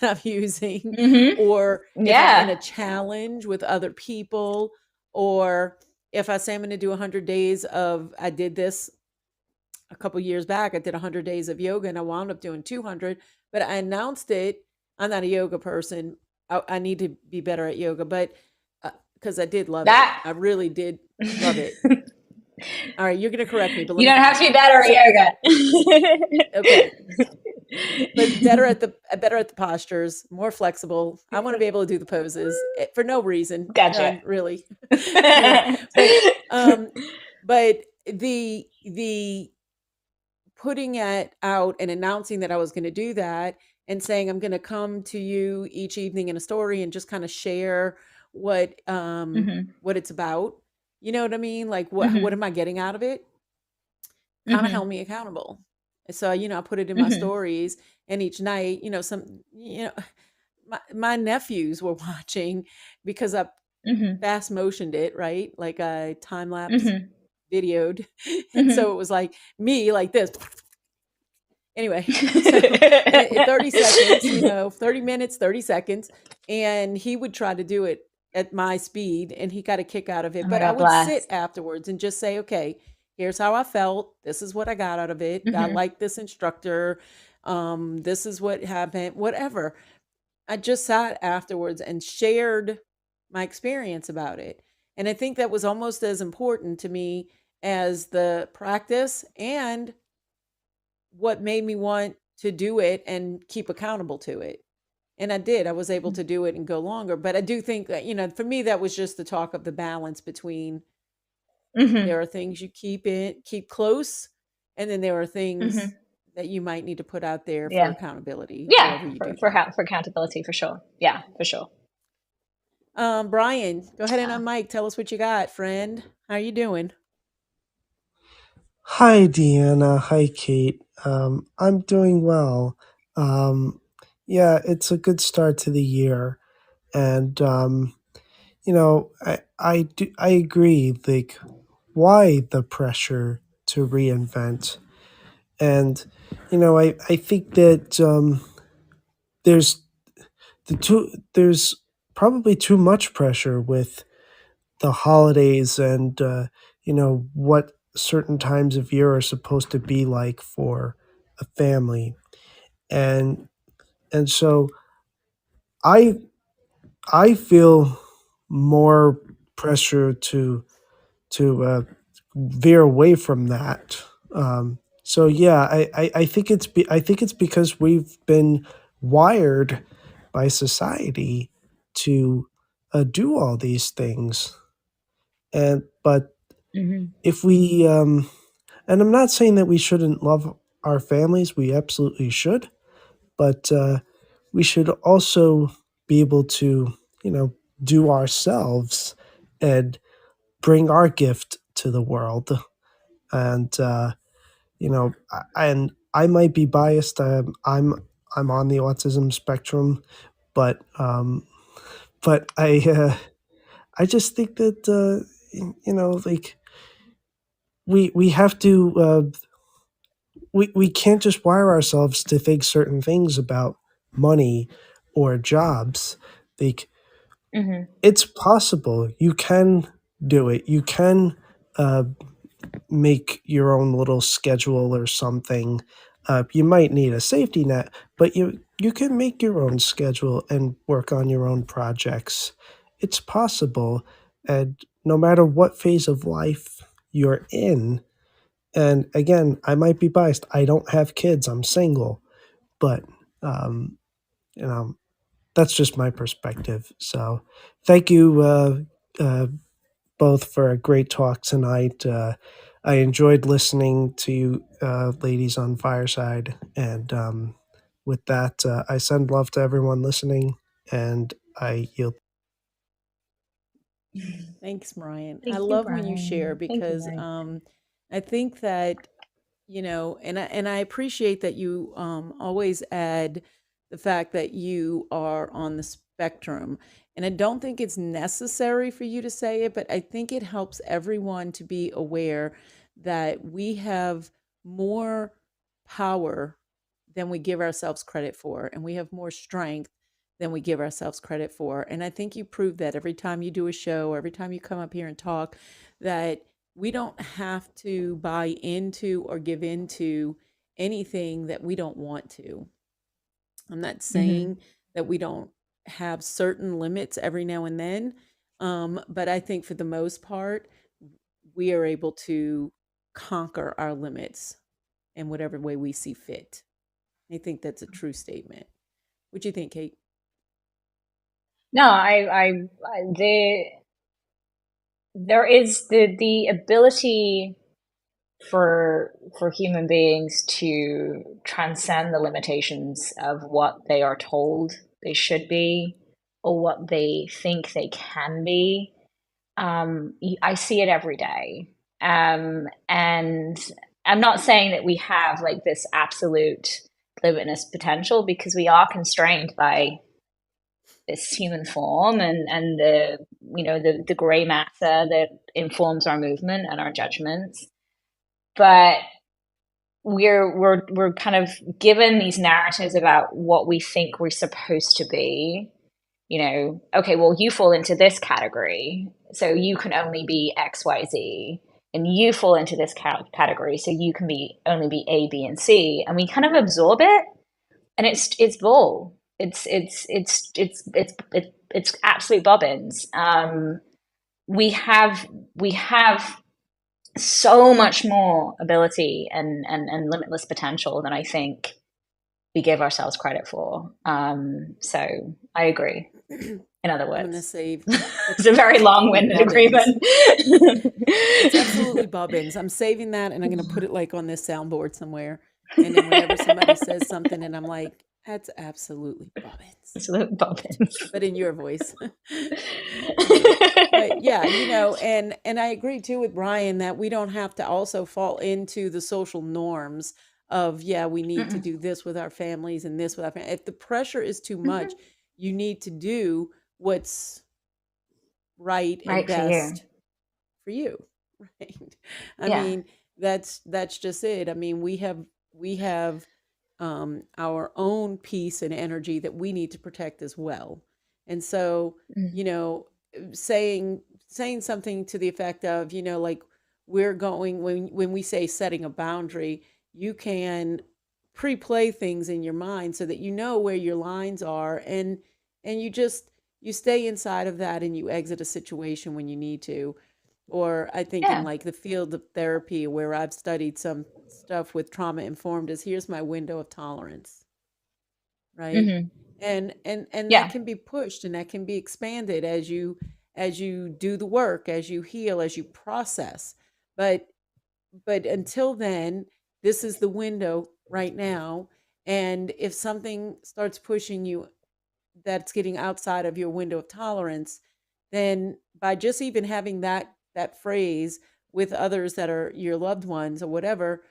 that I'm using, or Mm-hmm. if I'm in a Yeah. challenge with other people, or if I say I'm going to do 100 days of, I did this a couple years back, I did 100 days of yoga and I wound up doing 200, but I announced it. I'm not a yoga person. I need to be better at yoga, but because I did love it. That I really did love it. All right, you're going to correct me, but let you me don't have to finish. be better at So, yoga. okay, but better at the postures, more flexible. I want to be able to do the poses for no reason, Gotcha. none really. you know, but um, but the putting it out and announcing that I was going to do that, and saying I'm going to come to you each evening in a story and just kind of share Mhm. what it's about. You know what I mean? Like what Mhm. am I getting out of it? Kind of held Mhm. me accountable. So, I put it in my Mhm. stories, and each night, my nephews were watching because I Mhm. fast motioned it, right? Like I time lapse Mhm. videoed. And so Mhm. it was like me like this. Anyway, so and 30 seconds, 30 minutes, 30 seconds. And he would try to do it at my speed and he got a kick out of Oh it. my But I God would sit bless. afterwards and just say, okay, here's how I felt. This is what I got out of it. I Mhm. like this instructor. This is what happened, whatever. I just sat afterwards and shared my experience about it. And I think that was almost as important to me as the practice and what made me want to do it and keep accountable to it. And I did. I was able to do it and go longer. But I do think that, for me, that was just the talk of the balance between there Mhm. are things you keep close, and then there are things Mhm. that you might need to put out there for Yeah. accountability, Yeah. however you For do that. for accountability for sure. Yeah, for sure. Brian, go ahead and Yeah. unmic. Tell us what you got, friend. How you doing? Hi, Deanna. Hi, Kate. I'm doing well. Um, yeah, it's a good start to the year, and I agree. Like, why the pressure to reinvent? And I think that there's there's probably too much pressure with the holidays and what certain times of year are supposed to be like for a family, and so i I feel more pressure to veer away from that. So yeah, I think it's because we've been wired by society to do all these things, and but Mhm. if we and I'm not saying that we shouldn't love our families, we absolutely should, but we should also be able to, you know, do ourselves and bring our gift to the world. And and I might be biased. I'm on the autism spectrum, but I just think that like we have to we can't just wire ourselves to think certain things about money or jobs. Like, Mhm. it's possible. You can do it. You can uh, make your own little schedule or something. You might need a safety net, but you can make your own schedule and work on your own projects. It's possible, and no matter what phase of life you're in. And again, I might be biased. I don't have kids. I'm single, but um, you know that's just my perspective. So, thank you uh, both for a great talk tonight. I enjoyed listening to you, ladies on Fireside, and with that, I send love to everyone listening, and I yield. Thanks, Brian. I Thank you, love when you share Brian. Thank you, because Brian. I think that and I appreciate that you always add the fact that you are on the spectrum. And I don't think it's necessary for you to say it, but I think it helps everyone to be aware that we have more power than we give ourselves credit for, and we have more strength than we give ourselves credit for. And I think you prove that every time you do a show, or every time you come up here and talk, that we don't have to buy into or give into anything that we don't want to. I'm not Mhm. saying that we don't have certain limits every now and then, but I think for the most part, we are able to conquer our limits in whatever way we see fit. I think that's a true statement. What do you think, Kate? No, there is the ability for human beings to transcend the limitations of what they are told they should be or what they think they can be. I see it every day, and I'm not saying that we have like this absolute limitless potential, because we are constrained by this human form and the, the gray matter that informs our movement and our judgments. But we're kind of given these narratives about what we think we're supposed to be. Okay, well, you fall into this category, so you can only be XYZ, and you fall into this category, so you can be only be A, B, and C, and we kind of absorb it, and it's bull. It's absolute bobbins. We have so much more ability and limitless potential than I think we give ourselves credit for. So I agree. In other I'm going to words, save. it's a very long-winded agreement. It's absolutely bobbins. I'm saving that, and I'm going to put it like on this soundboard somewhere. And then whenever somebody says something, and I'm like, "That's absolutely bobbins," Absolute bobbins. but in your voice. But yeah, and I agree too with Brian that we don't have to also fall into the social norms of, yeah, we need to Mm-mm. do this with our families and this with our families. If the pressure is too much, Mm-hmm. you need to do what's right and Right for you. best for you, right? I Yeah. mean, that's just it. I mean, we have our own peace and energy that we need to protect as well. And so, Mm. you know, saying something to the effect of, like, we're going, when we say setting a boundary, you can pre-play things in your mind so that you know where your lines are, and you stay inside of that, and you exit a situation when you need to. Or I think in Yeah. like the field of therapy where I've studied some stuff with trauma informed, is here's my window of tolerance, right? Mm-hmm. And that Yeah. can be pushed, and that can be expanded as you do the work, as you heal, as you process. But until then, this is the window right now. And if something starts pushing you that's getting outside of your window of tolerance, then by just even having that phrase with others that are your loved ones or whatever,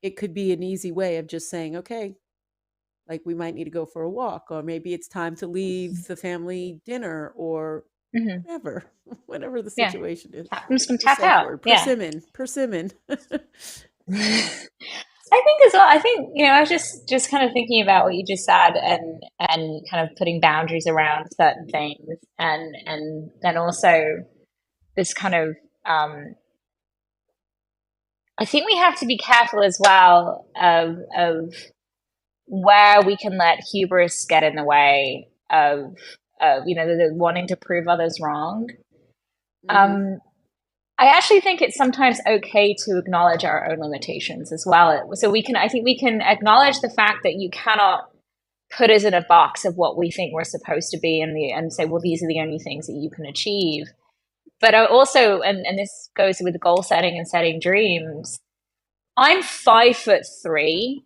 it could be an easy way of just saying, okay, like, we might need to go for a walk, or maybe it's time to leave the family dinner, or Mm-hmm. whatever, whatever the Yeah. situation is. I'm just gonna The tap safe out. word, Yeah. persimmon, persimmon. I think as well. I think, I was just kind of thinking about what you just said, and kind of putting boundaries around certain things, and then also this kind of, I think we have to be careful as well of where we can let hubris get in the way of the wanting to prove others wrong. Hmm. Um, I actually think it's sometimes okay to acknowledge our own limitations as well. So I think we can acknowledge the fact that you cannot put us in a box of what we think we're supposed to be, and say, well, these are the only things that you can achieve. But I also, and this goes with goal setting and setting dreams. I'm 5'3"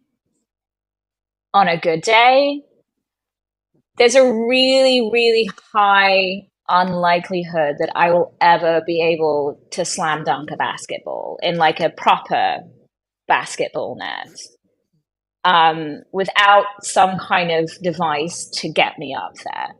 on a good day. There's a really, really high unlikelihood that I will ever be able to slam dunk a basketball in like a proper basketball net, without some kind of device to get me up there.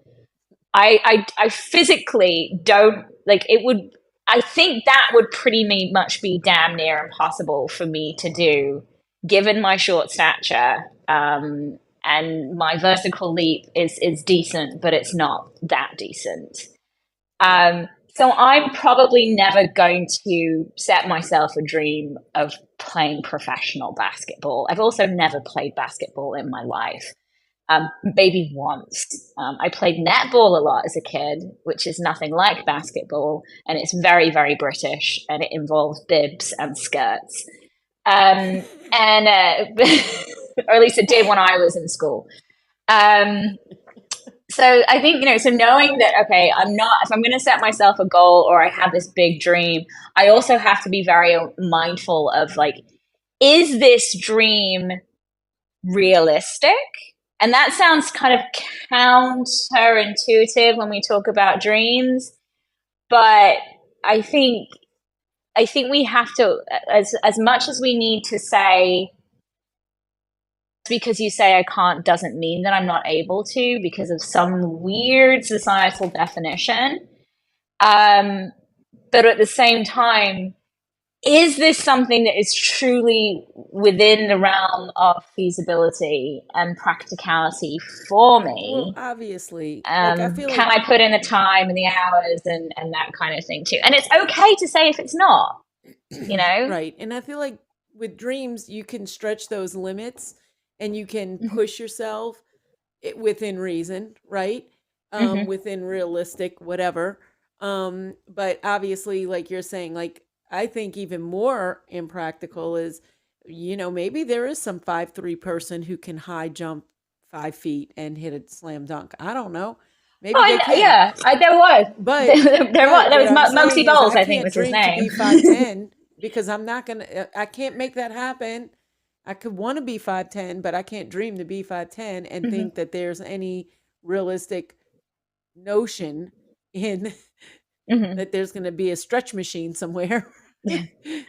I physically don't like it. I think that would pretty much be damn near impossible for me to do, given my short stature. And my vertical leap is decent, but it's not that decent. Yeah. So I'm probably never going to set myself a dream of playing professional basketball. I've also never played basketball in my life. Maybe once. I played netball a lot as a kid, which is nothing like basketball, and it's very, very British, and it involves bibs and skirts. And or at least it did when I was in school. Um, so I think, so knowing that, okay, if I'm going to set myself a goal, or I have this big dream, I also have to be very mindful of, like, is this dream realistic? And that sounds kind of counterintuitive when we talk about dreams, but I think I think we have to, as much as we need to say, because you say I can't doesn't mean that I'm not able to because of some weird societal definition. But at the same time, is this something that is truly within the realm of feasibility and practicality for Well, me? obviously, like I feel Can like I put in the time and the hours and that kind of thing too? And it's okay to say if it's not, you know? right. And I feel like with dreams, you can stretch those limits and you can Hmm. push yourself within reason, right? Hmm. Within realistic, whatever. But obviously, like you're saying, like I think even more impractical is, maybe there is some 5'3" person who can high jump 5 feet and hit a slam dunk. I don't know. Maybe Oh, they and can. yeah, there was. But There what was I'm Muggsy saying is Bowles, I I think can't was his dream to name. be 5'10" because I'm not going to I can't make that happen. I could want to be 5'10", but I can't dream to be 5'10" and Hmm. think that there's any realistic notion in Hmm. that there's going to be a stretch machine somewhere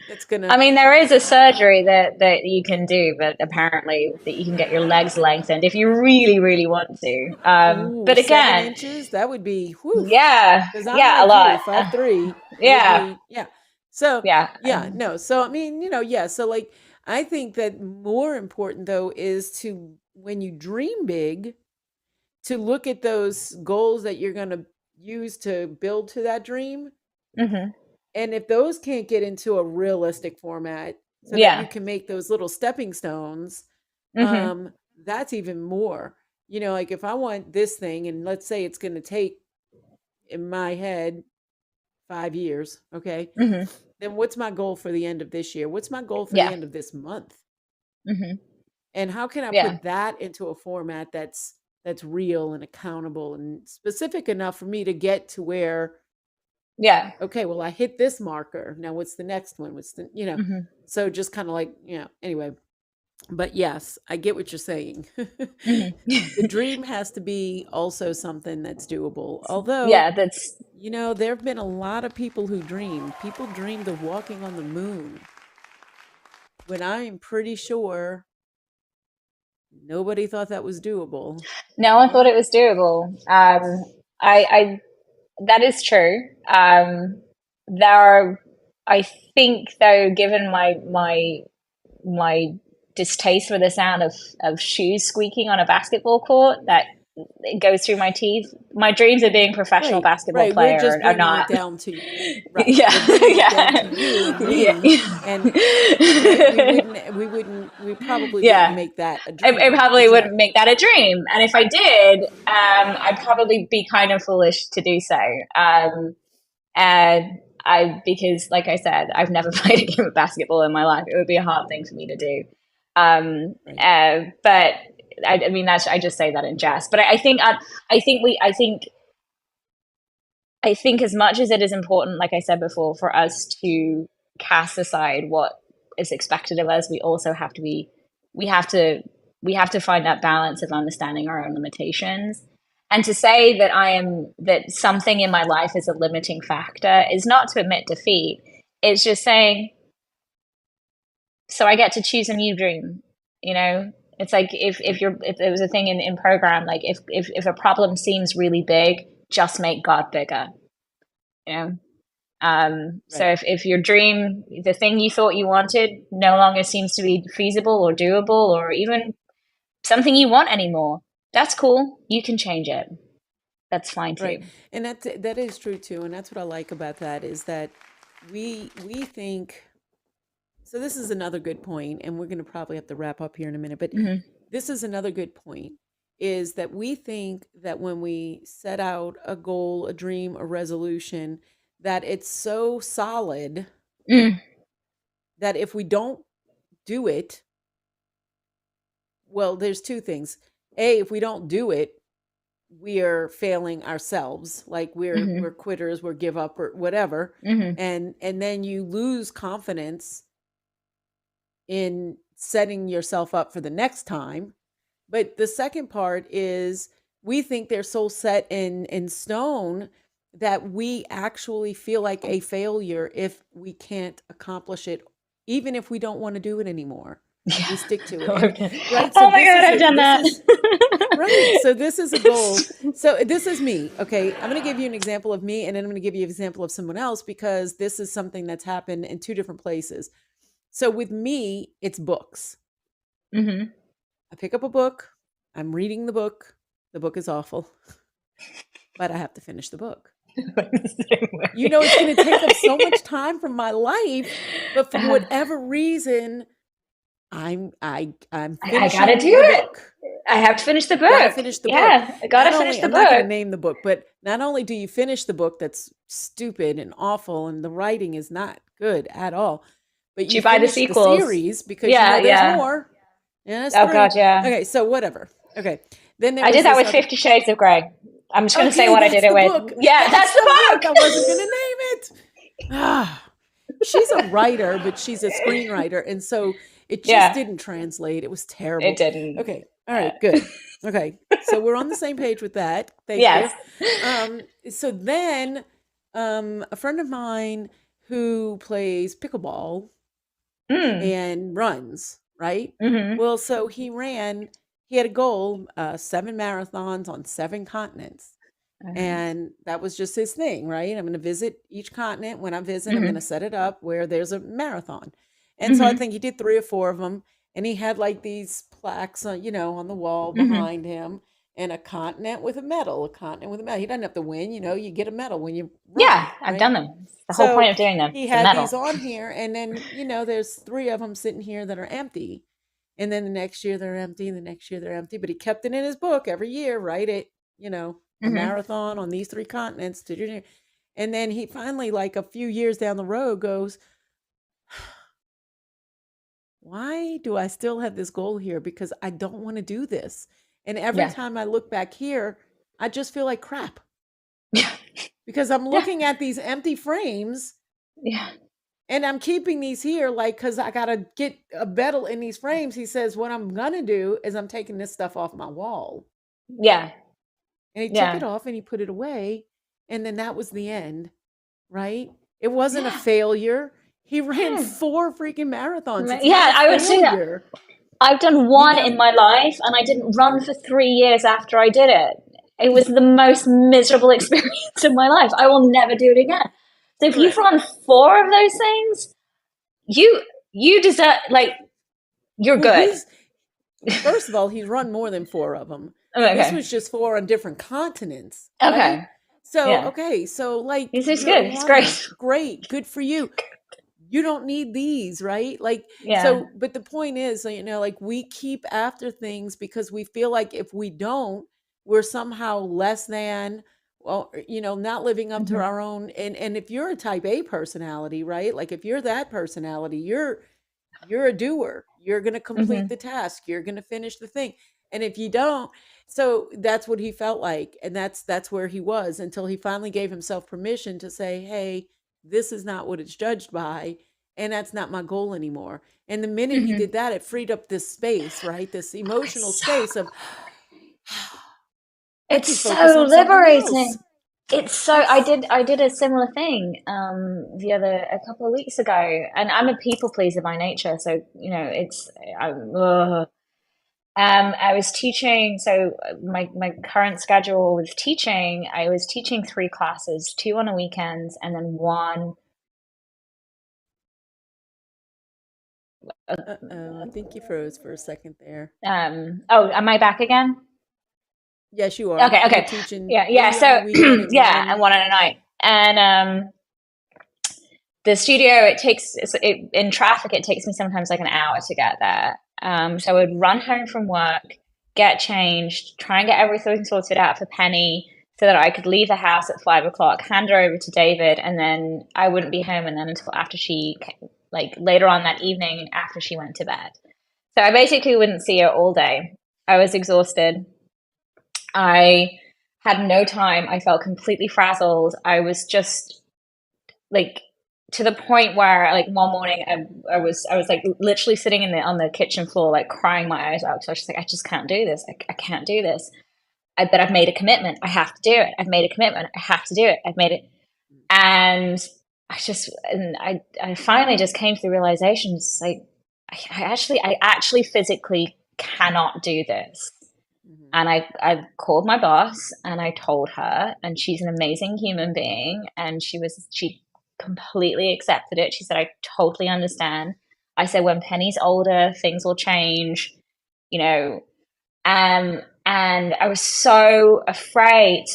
that's going to I mean, there is a surgery that you can do, but apparently that you can get your legs lengthened if you really, really want to. ooh, But again, 7 inches. That would be whew. yeah, Because I'm yeah, a like you, lot. 5'3" would Yeah, be, yeah. So yeah. yeah, no. So I mean, yeah. So like I think that more important though is to, when you dream big, to look at those goals that you're going to use to build to that dream. Hmm. And if those can't get into a realistic format so that you Yeah. can make those little stepping stones, Hmm. that's even more. Like if I want this thing, and let's say it's going to take in my head 5 years, okay, Hmm. then what's my goal for the end of this year? What's my goal for the Yeah. end of this month? Hmm. And how can I Yeah. put that into a format that's real and accountable and specific enough for me to get to where, Yeah. okay, well, I hit this marker. Now what's the next one? Hmm. So just kind of like, anyway. But yes, I get what you're saying. Hmm. The dream has to be also something that's doable. Although, Yeah, that's there have been a lot of people who dreamed. People dreamed of walking on the moon when I am pretty sure nobody thought that was doable. no one thought it was doable. I that is true. There are, I think, though, given my distaste for the sound of shoes squeaking on a basketball court, that it goes through my teeth. My dreams of being a professional Right, basketball right. We're player just are bringing it not. down to, right. Yeah, We're bringing it down to yeah, you and me, and right. We yeah. wouldn't. We wouldn't. We probably wouldn't Yeah, make that a it dream. probably wouldn't Exactly. make that a dream. And if I did, I'd probably be kind of foolish to do so. And because, like I said, I've never played a game of basketball in my life. It would be a hard thing for me to do. Right. But I mean, I just say that in jest. But I think as much as it is important, like I said before, for us to cast aside what is expected of us, we also have to be, we have to, we have to find that balance of understanding our own limitations. And to say that that something in my life is a limiting factor is not to admit defeat. It's just saying, so I get to choose a new dream, you know? It's like Right. if there was a thing in program, like if a problem seems really big, just make God bigger, you know? So Right. if your dream, the thing you thought you wanted, no longer seems to be feasible or doable or even something you want anymore, that's cool. You can change it. That's fine Right. too. And that is true too. And that's what I like about that is that we think, so this is another good point, and we're going to probably have to wrap up here in a minute, but Hmm. this is another good point, is that we think that when we set out a goal, a dream, a resolution, that it's so solid Mm. that if we don't do it, well, there's two things. A, if we don't do it, we are failing ourselves, like we're Hmm. quitters, we're give up or whatever. Hmm. And then you lose confidence in setting yourself up for the next time. But the second part is we think they're so set in stone that we actually feel like a failure if we can't accomplish it, even if we don't want to do it anymore. Yeah. We stick to it. Oh And right, so my God, I've done that. right. So this is a goal. So this is me. Okay. I'm going to give you an example of me, and then I'm going to give you an example of someone else, because this is something that's happened in two different places. So with me, it's books. Hmm. I pick up a book, I'm reading the book. The book is awful, but I have to finish the book. You know, it's going to take up so much time from my life, but for whatever reason, I'm I gotta do finishing the it. book. I have to finish the Got to book. finish the book. Yeah, I gotta Not finish only, the I'm not going to book. name the book, but not only do you finish the book that's stupid and awful and the writing is not good at all, but Do you you buy the finish the sequels? series because you Yeah, know there's yeah. more. Yeah, that's Oh God, three. yeah. Okay, so whatever. Okay. Then there I was did that this with other. 50 Shades of Grey. I'm just gonna say Okay, what I did that's it the with. book. Yeah, That's that's the the book. book. I wasn't going to name it. Ah, she's a writer, but she's a screenwriter. And so it just Yeah, didn't translate. It was it terrible. didn't. Okay. All right. Good. Okay. So we're on the same page with that. Thank you. Yes. So then a friend of mine who plays pickleball Mm. and runs, right? Hmm. Well, so he had a goal, 7 marathons on 7 continents. Okay. And that was just his thing, right? I'm going to visit each continent. When I visit, I'm going to Hmm. set it up where there's a marathon. And so I Hmm. think he did 3 or 4 of them. And he had like these plaques, on the wall Hmm. behind him, and a continent with a medal, a continent with a medal. He doesn't have to win, you get a medal when you run, Yeah, I've right? done them. It's the whole point So of doing them. he The had these medal. on here. And then, there's 3 of them sitting here that are empty. And then the next year they're empty, and the next year they're empty. But he kept it in his book every year, right? A Hmm. marathon on these 3 continents. And then he finally, like a few years down the road, goes, why do I still have this goal here? Because I don't want to do this. And every Yeah. time I look back here, I just feel like crap, Yeah. because I'm Yeah. looking at these empty frames, Yeah. and I'm keeping these here, like, because I got to get a medal in these frames. He says, what I'm going to do is I'm taking this stuff off my wall. Yeah. And he took it Yeah. off and he put it away. And then that was the end, right? It wasn't a Yeah. failure. He ran Hmm. 4 freaking marathons. It's not Yeah, a I would say that. failure. I've done You one got in my life and I didn't run for 3 years after I did it. It was the most miserable experience of my life. I will never do it again. So if you've correct. run 4 of those things, you you deserve, like, you're Well, good. first of all, he's run more than 4 of them. This Okay. was just 4 on different continents, right? Okay. So, Yeah. okay. So, like, This is you're a good. It's runner. great. Great. Good for you. You don't need these, right? Like, Yeah. so, but the point is, like, we keep after things because we feel like if we don't, we're somehow less than, well, not living up to Hmm. our own. And if you're a type A personality, right? Like, if you're that personality, you're a doer. You're going to complete Hmm. the task. You're going to finish the thing. And if you don't, so that's what he felt like, and that's where he was until he finally gave himself permission to say, "Hey, this is not what it's judged by, and that's not my goal anymore." And the minute he Hmm. did that, it freed up this space, right? This Oh, emotional space of I it's can focus so on something else. liberating. It's so, It's I did a similar thing a couple of weeks ago, and I'm a people pleaser by nature, so it's I was teaching, so my current schedule with teaching, I was teaching 3 classes, 2 on the weekends, and then one. uh-oh, I think you froze for a second there. Oh, am I back again? Yes, you are. Okay, You were okay. teaching Yeah, yeah. 3 on the So weekend and yeah, one. and one on a night. And the studio, in traffic, it takes me sometimes like an hour to get there. So I would run home from work, get changed, try and get everything sorted out for Penny so that I could leave the house at 5 o'clock, hand her over to David, and then I wouldn't be home and then until after like later on that evening after she went to bed. So I basically wouldn't see her all day. I was exhausted. I had no time. I felt completely frazzled. I was just like, to the point where, like, one morning I was like literally sitting on the kitchen floor, like crying my eyes out. So I was just like, I just can't do this. I can't do this. but I've made a commitment. I have to do it. I've made a commitment. I have to do it. I've made it. And I finally just came to the realization, it's like, I actually physically cannot do this. Mhm. And I called my boss and I told her, and she's an amazing human being. And she completely accepted it. She said, I totally understand. I said, when Penny's older, things will change, you know. And I was so afraid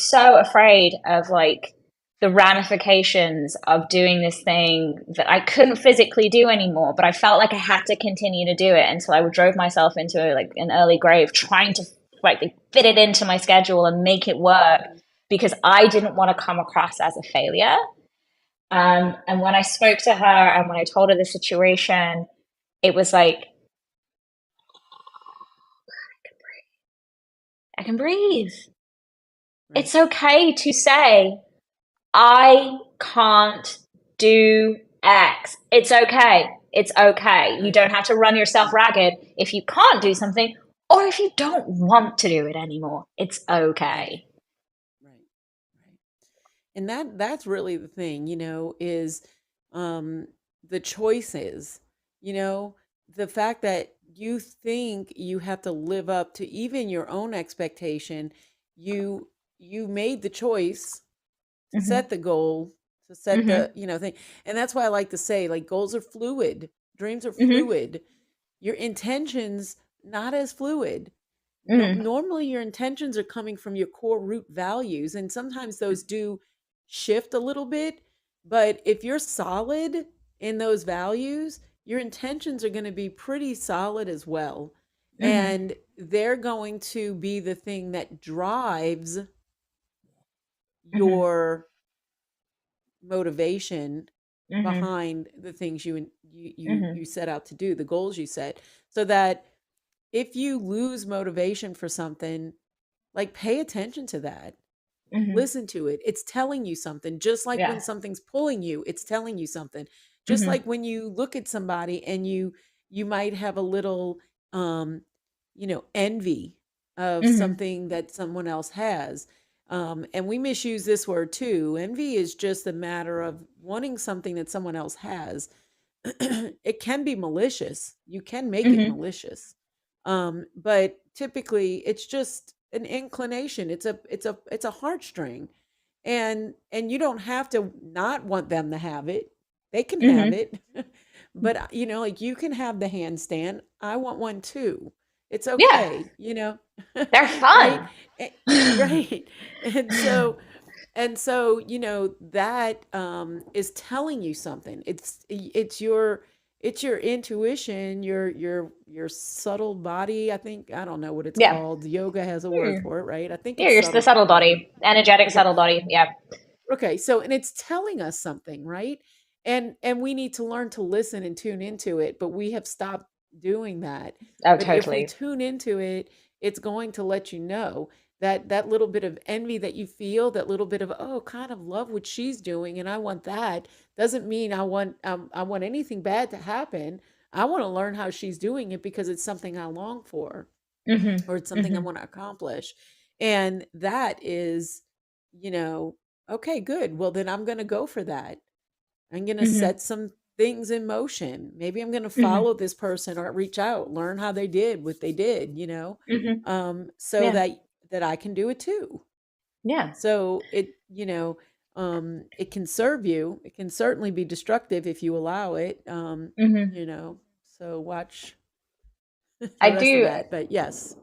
of like the ramifications of doing this thing that I couldn't physically do anymore, but I felt like I had to continue to do it until I drove myself into like an early grave, trying to like fit it into my schedule and make it work because I didn't want to come across as a failure. And when I spoke to her and when I told her the situation, it was like, I can breathe. Right. It's okay to say, I can't do X. It's okay. It's okay. You Right. don't have to run yourself ragged if you can't do something or if you don't want to do it anymore. It's Right. okay. Right. Right. And that's really the thing, is um the choices, you know, the fact that you think you have to live up to even your own expectation. You made the choice to Mm-hmm. set the goal, to set Mm-hmm. the thing. And that's why I like to say, like, goals are fluid, dreams are Mm-hmm. fluid, your intentions not as fluid. No, Mm-hmm. normally your intentions are coming from your core root values, and sometimes those do shift a little bit. But if you're solid in those values, your intentions are going to be pretty solid as well. Mm-hmm. And they're going to be the thing that drives Mm-hmm. your motivation Mm-hmm. behind the things Mm-hmm. you set out to do, the goals you set. So that if you lose motivation for something, like, pay attention to that. Mm-hmm. Listen to it. It's telling you something. Just like when Yeah. something's pulling you, it's telling you something. Just Mm-hmm. like when you look at somebody and you might have a little um envy of Mm-hmm. something that someone else has. And we misuse this word too. Envy is just a matter of wanting something that someone else has. It can be malicious. You can make it Mm-hmm. malicious. But typically it's just an inclination. It's a heartstring. And you don't have to not want them to have it. They can have Mm-hmm. it. But like, you can have the handstand. I want one too. It's Yeah. okay. They're Right? fun. Eh, right. And so that is telling you something. It's your intuition, your subtle body. I don't know what it's Yeah. called. Yoga has a word Mm. for it, right? I think Yeah, it's you're the subtle subtle body. body, energetic Okay. subtle body. Yeah. Okay, so and it's telling us something, right? And we need to learn to listen and tune into it, but we have stopped doing that. Oh, But if we totally. tune into it, it's going to let you know that that little bit of envy that you feel, that little bit of, oh, kind of love what she's doing and I want that, doesn't mean I want anything bad to happen. I want to learn how she's doing it because it's something I long for, Mm-hmm. or it's something I Mm-hmm. want to accomplish. And that is, you know, okay, good. Well, then I'm going to go for that. I'm going to Mm-hmm. set some things in motion. Maybe I'm going to Mm-hmm. follow this person or reach out, learn how they did what they did, Mm-hmm. so Yeah. that I can do it too. Yeah. So it can serve you. It can certainly be destructive if you allow it. Mm-hmm. You know, so watch I the rest of do. that. But yes,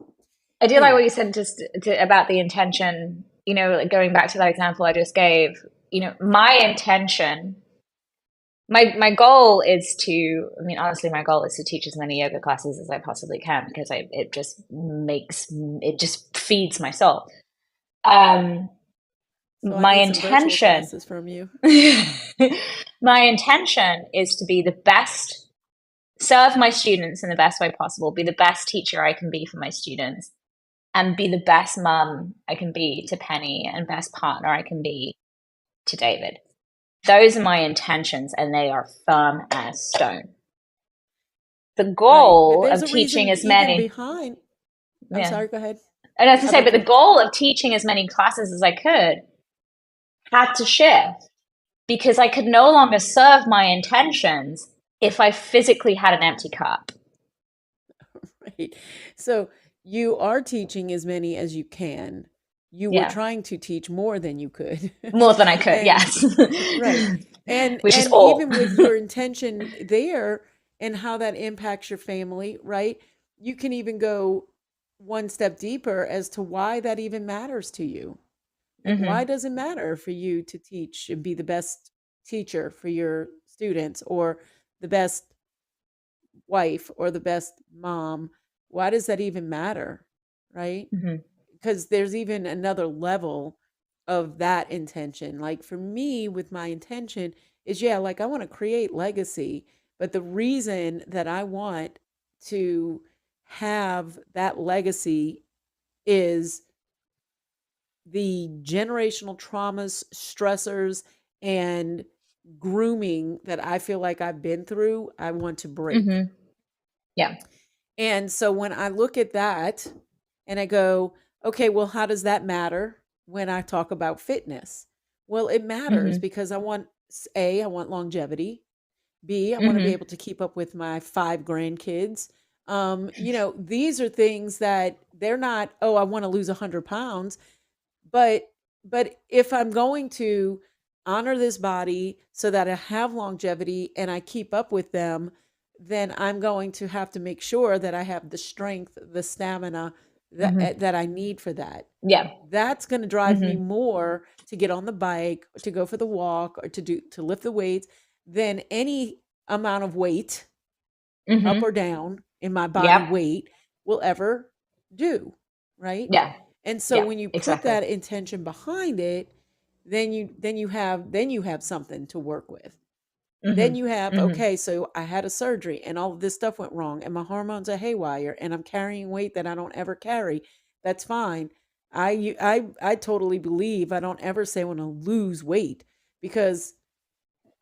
I do like anyway. what you said just about the intention. Like going back to that example I just gave. My intention. My goal is to. I mean, honestly, my goal is to teach as many yoga classes as I possibly can because it just feeds my soul. Um, So I my need some virtual intention classes from you. my intention is to be the best, serve my students in the best way possible, be the best teacher I can be for my students, and be the best mum I can be to Penny and best partner I can be to David. Those are my intentions, and they are firm as stone. The Right. But goal there's of a teaching reason as even many, behind. I'm yeah, sorry, go ahead. And as I How say, about but the you? goal of teaching as many classes as I could had to shift because I could no longer serve my intentions if I physically had an empty cup. Right. So you are teaching as many as you can. You were Yeah, trying to teach more than you could. more than I could. And Yes, right. which is And all. even with your intention there and how that impacts your family, right? You can even go one step deeper as to why that even matters to you. Like, why Hmm. does it matter for you to teach and be the best teacher for your students or the best wife or the best mom? Why does that even matter? Right? Hmm. Because there's even another level of that intention. Like for me, with my intention, is yeah, like I want to create legacy, but the reason that I want to have that legacy is the generational traumas, stressors, and grooming that I feel like I've been through, I want to break. Hmm. Yeah. And so when I look at that and I go, okay, well, how does that matter when I talk about fitness? Well, it matters Hmm. because I want longevity. B, I want to be Hmm. able to keep up with my 5 grandkids. These are things that they're not, oh, I want to lose 100 pounds. But if I'm going to honor this body so that I have longevity and I keep up with them, then I'm going to have to make sure that I have the strength, the stamina Hmm. that I need for that. Yeah. That's going to drive me Hmm. more to get on the bike or to go for the walk or to lift the weights than any amount of weight up or Hmm. down in my body Yep. weight will ever do, right? Yeah. And so Yeah. when you put Exactly. that intention behind it, then you have something to work with. Then Hmm. you have, Hmm. okay, so I had a surgery and all of this stuff went wrong and my hormones are haywire and I'm carrying weight that I don't ever carry. That's fine. I totally believe I don't ever say I want to lose weight because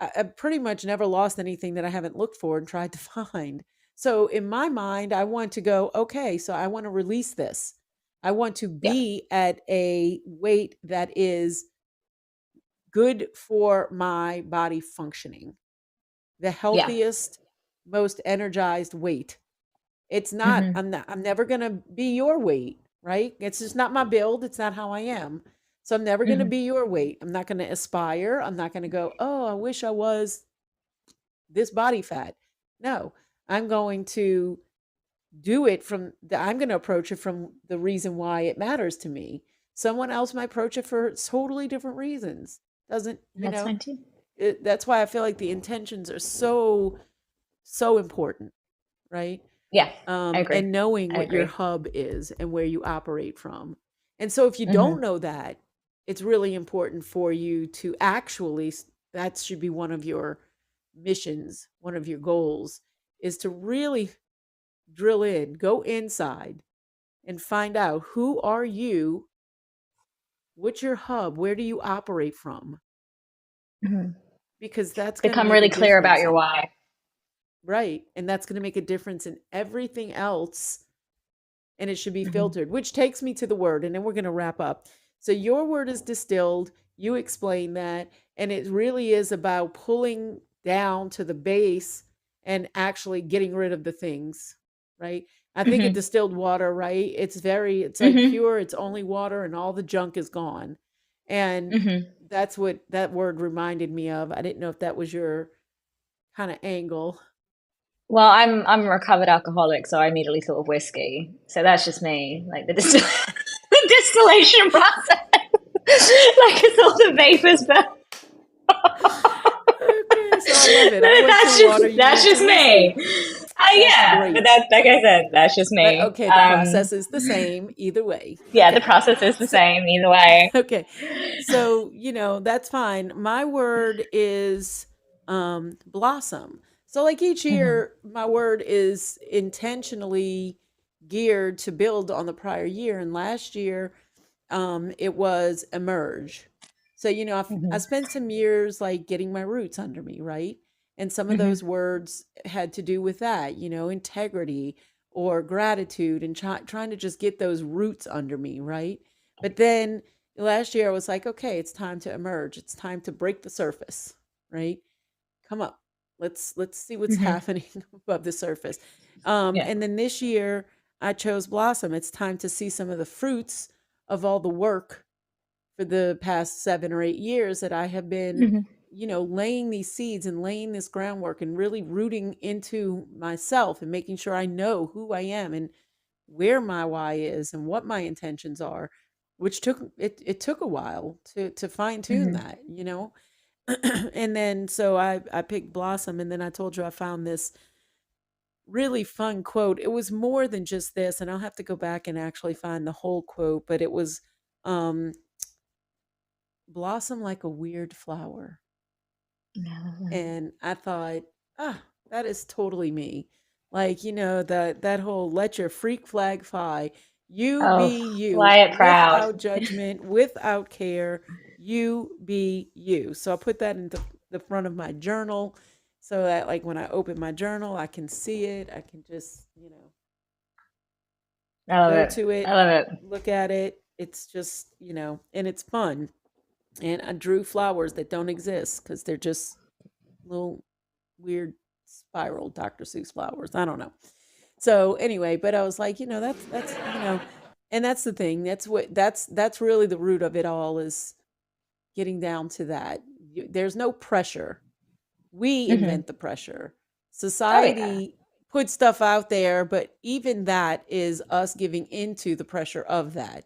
I pretty much never lost anything that I haven't looked for and tried to find. So in my mind, I want to go, okay, so I want to release this. I want to Yeah. be at a weight that is good for my body functioning, the Yeah. healthiest, most energized weight. Hmm. I'm never going to be your weight, right? It's just not my build. It's not how I am. So I'm never going to Hmm. be your weight. I'm not going to aspire. I'm not going to go, oh, I wish I was this body fat. No, I'm going to I'm going to approach it from the reason why it matters to me. Someone else might approach it for totally different reasons. Doesn't, That's fine too. that's why I feel like the intentions are so important, right? Yeah. I agree. And knowing I what your agree. hub is and where you operate from. And so if you don't Hmm. know that, it's really important for you to actually, that should be one of your missions, one of your goals, is to really drill in, go inside and find out who are you, what's your hub, where do you operate from? Hmm. Because that's going to Become make a really clear about difference your in, why. right. And that's going to make a difference in everything else, and it should be Hmm. filtered, which takes me to the word, and then we're going to wrap up. So your word is distilled. You explain that, and it really is about pulling down to the base and actually getting rid of the things, right? I think of Hmm. distilled water, right? It's like Hmm. pure, it's only water, and all the junk is gone. And Hmm. that's what that word reminded me of. I didn't know if that was your kind of angle. Well, I'm a recovered alcoholic, so I immediately thought of whiskey. So that's just me, like the the distillation process, like it's all the vapors, but Okay, so I love it. I went to that's water, you that's went to just me. whiskey. That's Yeah, but great. that's like I said, that's just But me. okay, the process is the same either way. Yeah, the Okay. process is the So, same either way. okay. So, that's fine. My word is blossom. So like each Hmm. year my word is intentionally geared to build on the prior year, and last year it was emerge. So, I Hmm. spent some years like getting my roots under me, right? And some of Hmm. those words had to do with that, integrity or gratitude and trying to just get those roots under me, right? But then last year I was like, okay, it's time to emerge. It's time to break the surface, right? Come up. Let's see what's Hmm. happening above the surface. Yeah. And then this year I chose Blossom. It's time to see some of the fruits of all the work for the past 7 or 8 years that I have been, Hmm. laying these seeds and laying this groundwork and really rooting into myself and making sure I know who I am and where my why is and what my intentions are, which it took a while to fine tune Hmm. that. And then so I picked Blossom, and then I told you I found this really fun quote. It was more than just this, and I'll have to go back and actually find the whole quote, but it was um blossom like a weird flower. And I thought, ah, that is totally me. Like, that whole let your freak flag fly. You Oh, be you fly it proud. without judgment, without care. You be you. So I put that in the front of my journal so that, like, when I open my journal, I can see it. I can just, I love go it. to I it, love it. look at it. It's just, and it's fun. And I drew flowers that don't exist because they're just little weird spiral Dr. Seuss flowers. I don't know. So anyway, but I was like, and that's the thing. That's really the root of it all is getting down to that. There's no pressure. We Hmm. invent the pressure. Oh yeah. Society puts stuff out there, but even that is us giving into the pressure of that.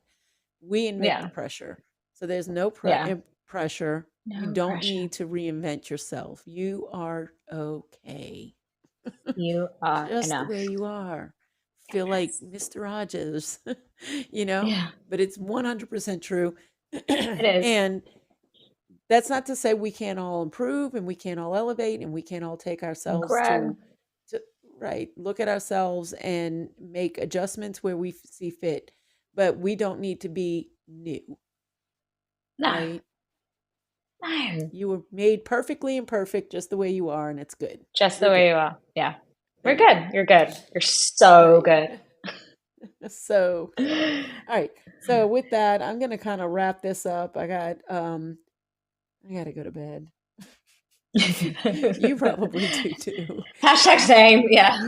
We invent the Yeah. pressure. So there's no Yeah. pressure. You No don't pressure. need to reinvent yourself. You are okay. You are Just the enough. way you are. Feel like Yes. Mr. Rogers, you know, Yeah. but it's 100% true. It is. And that's not to say we can't all improve and we can't all elevate and we can't all take And ourselves grow. to right, look at ourselves and make adjustments where we see fit. But we don't need to be new, No. right? No. You were made perfectly imperfect just the way you are, and it's good. Just the You're way good. you are. Yeah. There We're you good. go. You're good. You're so Right. good. So. All right. So with that, I'm gonna kind of wrap this up. I gotta go to bed. You probably do too. Hashtag same. Yeah.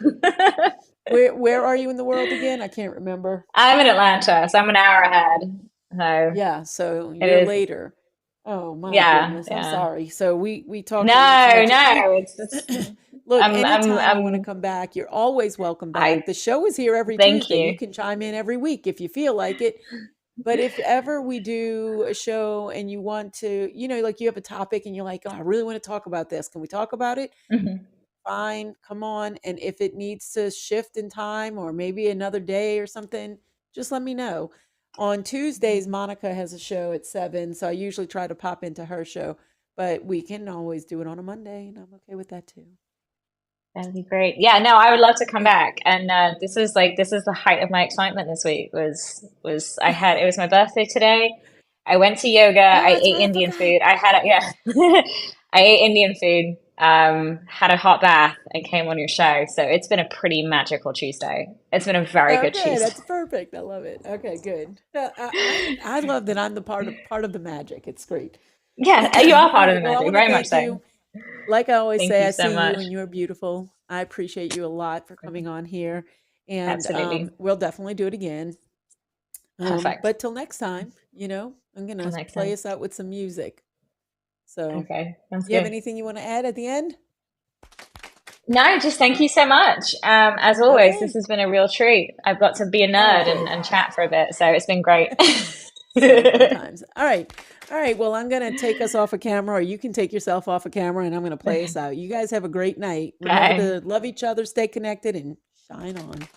Where are you in the world again? I can't remember. I'm in Atlanta, so I'm an hour ahead. So Yeah, so it you're is. later. Oh my Yeah. goodness. I'm Yeah. sorry. So we talked a little too No, much. no. It's just, Look, I'm, anytime you want to I'm, come back, you're always welcome back. I The show is here every thank Tuesday. You you. can chime in every week if you feel like it. But if ever we do a show and you want to, like you have a topic and you're like, oh, I really want to talk about this. Can we talk about it? Mhm. Fine, come on. And if it needs to shift in time or maybe another day or something, just let me know. On Tuesdays, Monica has a show at 7. So I usually try to pop into her show, but we can always do it on a Monday. And I'm okay with that too. That'd be great. Yeah, no, I would love to come Okay. back. And this is the height of my excitement this week was I had it was my birthday today. I went to yoga. Oh, I that's ate right. I Indian forgot. food. I had a yeah, I ate Indian food. Had a hot bath and came on your show. So it's been a pretty magical Tuesday. It's been a very good Okay, Tuesday. that's perfect. I love it. Okay, good. I love that I'm the part of the magic. It's great. Yeah, you All are part of right. the Well, I magic, want to very much thank so. you. Like I always Thank say, you I so see you much. and you're beautiful. I appreciate you a lot for coming on here, and Absolutely. we'll definitely do it again. Perfect. But till next time, I'm Till gonna next play time. us out with some music. So, Okay, sounds you have good. anything you want to add at the end? No, just thank you so much. As always, this Okay. has been a real treat. I've got to be a Oh, nerd good. and chat for a bit, so it's been great. So fun times. All right. All right. Well, I'm going to take us off a camera, or you can take yourself off a camera, and I'm going to play us out. You guys have a great night. Remember Okay. to love each other, stay connected, and shine on.